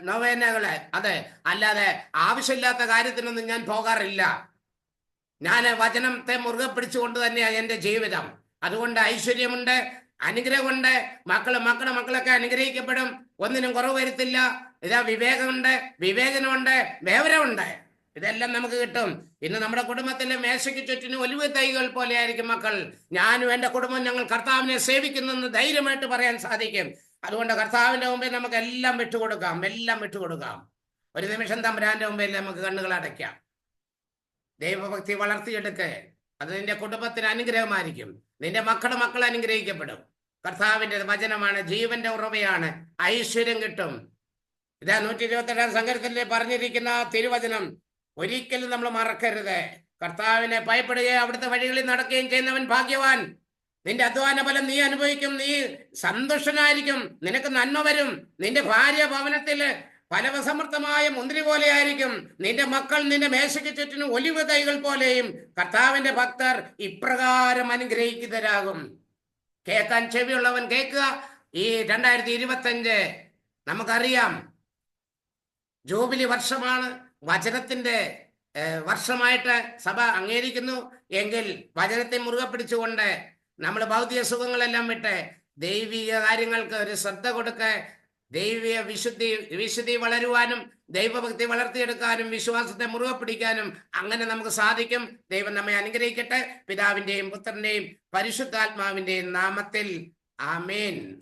നൊവേനകള്, അതെ, അല്ലാതെ ആവശ്യമില്ലാത്ത കാര്യത്തിനൊന്നും ഞാൻ പോകാറില്ല. ഞാൻ വചനത്തെ മുറുകെ പിടിച്ചുകൊണ്ട് തന്നെയാണ് എൻ്റെ ജീവിതം. അതുകൊണ്ട് ഐശ്വര്യമുണ്ട്, അനുഗ്രഹമുണ്ട്. മക്കളൊക്കെ അനുഗ്രഹിക്കപ്പെടും, ഒന്നിനും കുറവ് വരുത്തില്ല. ഇതാ വിവേകമുണ്ട്, വിവേചനമുണ്ട്, വിവരമുണ്ട്. ഇതെല്ലാം നമുക്ക് കിട്ടും. ഇന്ന് നമ്മുടെ കുടുംബത്തിലെ മേശയ്ക്ക് ചുറ്റിനും ഒലിവ് തൈകൾ പോലെ ആയിരിക്കും മക്കൾ. ഞാനും എൻ്റെ കുടുംബം ഞങ്ങൾ കർത്താവിനെ സേവിക്കുന്നെന്ന് ധൈര്യമായിട്ട് പറയാൻ സാധിക്കും. അതുകൊണ്ട് കർത്താവിന്റെ മുമ്പിൽ നമുക്ക് എല്ലാം വിട്ടുകൊടുക്കാം. ഒരു നിമിഷം തമ്പുരാന്റെ മുമ്പിൽ നമുക്ക് കണ്ണുകൾ അടയ്ക്കാം. ദൈവഭക്തി വളർത്തിയെടുക്ക്. അത് നിന്റെ കുടുംബത്തിന് അനുഗ്രഹമായിരിക്കും. നിന്റെ മക്കൾ അനുഗ്രഹിക്കപ്പെടും. കർത്താവിന്റെ വചനമാണ്, ജീവന്റെ ഉറവയാണ്, ഐശ്വര്യം കിട്ടും. ഇതാ 128 സങ്കീർത്തനത്തിൽ പറഞ്ഞിരിക്കുന്ന തിരുവചനം ഒരിക്കലും നമ്മൾ മറക്കരുത്. കർത്താവിനെ ഭയപ്പെടുകയും അവിടുത്തെ വഴികളിൽ നടക്കുകയും ചെയ്യുന്നവൻ ഭാഗ്യവാൻ. നിന്റെ അധ്വാന ഫലം നീ അനുഭവിക്കും, നീ സന്തുഷ്ടനായിരിക്കും, നിനക്ക് നന്മ വരും. നിന്റെ ഭാര്യ ഭവനത്തിൽ ഫലവസമൃദ്ധമായ മുന്തിരി പോലെയായിരിക്കും. നിന്റെ മക്കൾ നിന്റെ മേശയ്ക്ക് ചുറ്റിനും ഒലിവ് തൈകൾ പോലെയും. കർത്താവിന്റെ ഭക്തർ ഇപ്രകാരം അനുഗ്രഹിക്കുന്നവരാകും. കേൾക്കാൻ ചെവിയുള്ളവൻ കേൾക്കുക. ഈ 2025 നമുക്കറിയാം, ജൂബിലി വർഷമാണ്, വചനത്തിന്റെ വർഷമായിട്ട് സഭ അംഗീകരിക്കുന്നു. എങ്കിൽ വചനത്തെ മുറുകെ പിടിച്ചുകൊണ്ട് നമ്മൾ ഭൗതിക സുഖങ്ങളെല്ലാം വിട്ട് ദൈവിക കാര്യങ്ങൾക്ക് ഒരു ശ്രദ്ധ കൊടുക്ക്. ദൈവിക വിശുദ്ധി വളരുവാനും ദൈവഭക്തി വളർത്തിയെടുക്കാനും വിശ്വാസത്തെ മുറുകെ പിടിക്കാനും അങ്ങനെ നമുക്ക് സാധിക്കും. ദൈവം നമ്മെ അനുഗ്രഹിക്കട്ടെ. പിതാവിന്റെയും പുത്രന്റെയും പരിശുദ്ധാത്മാവിന്റെയും നാമത്തിൽ ആമേൻ.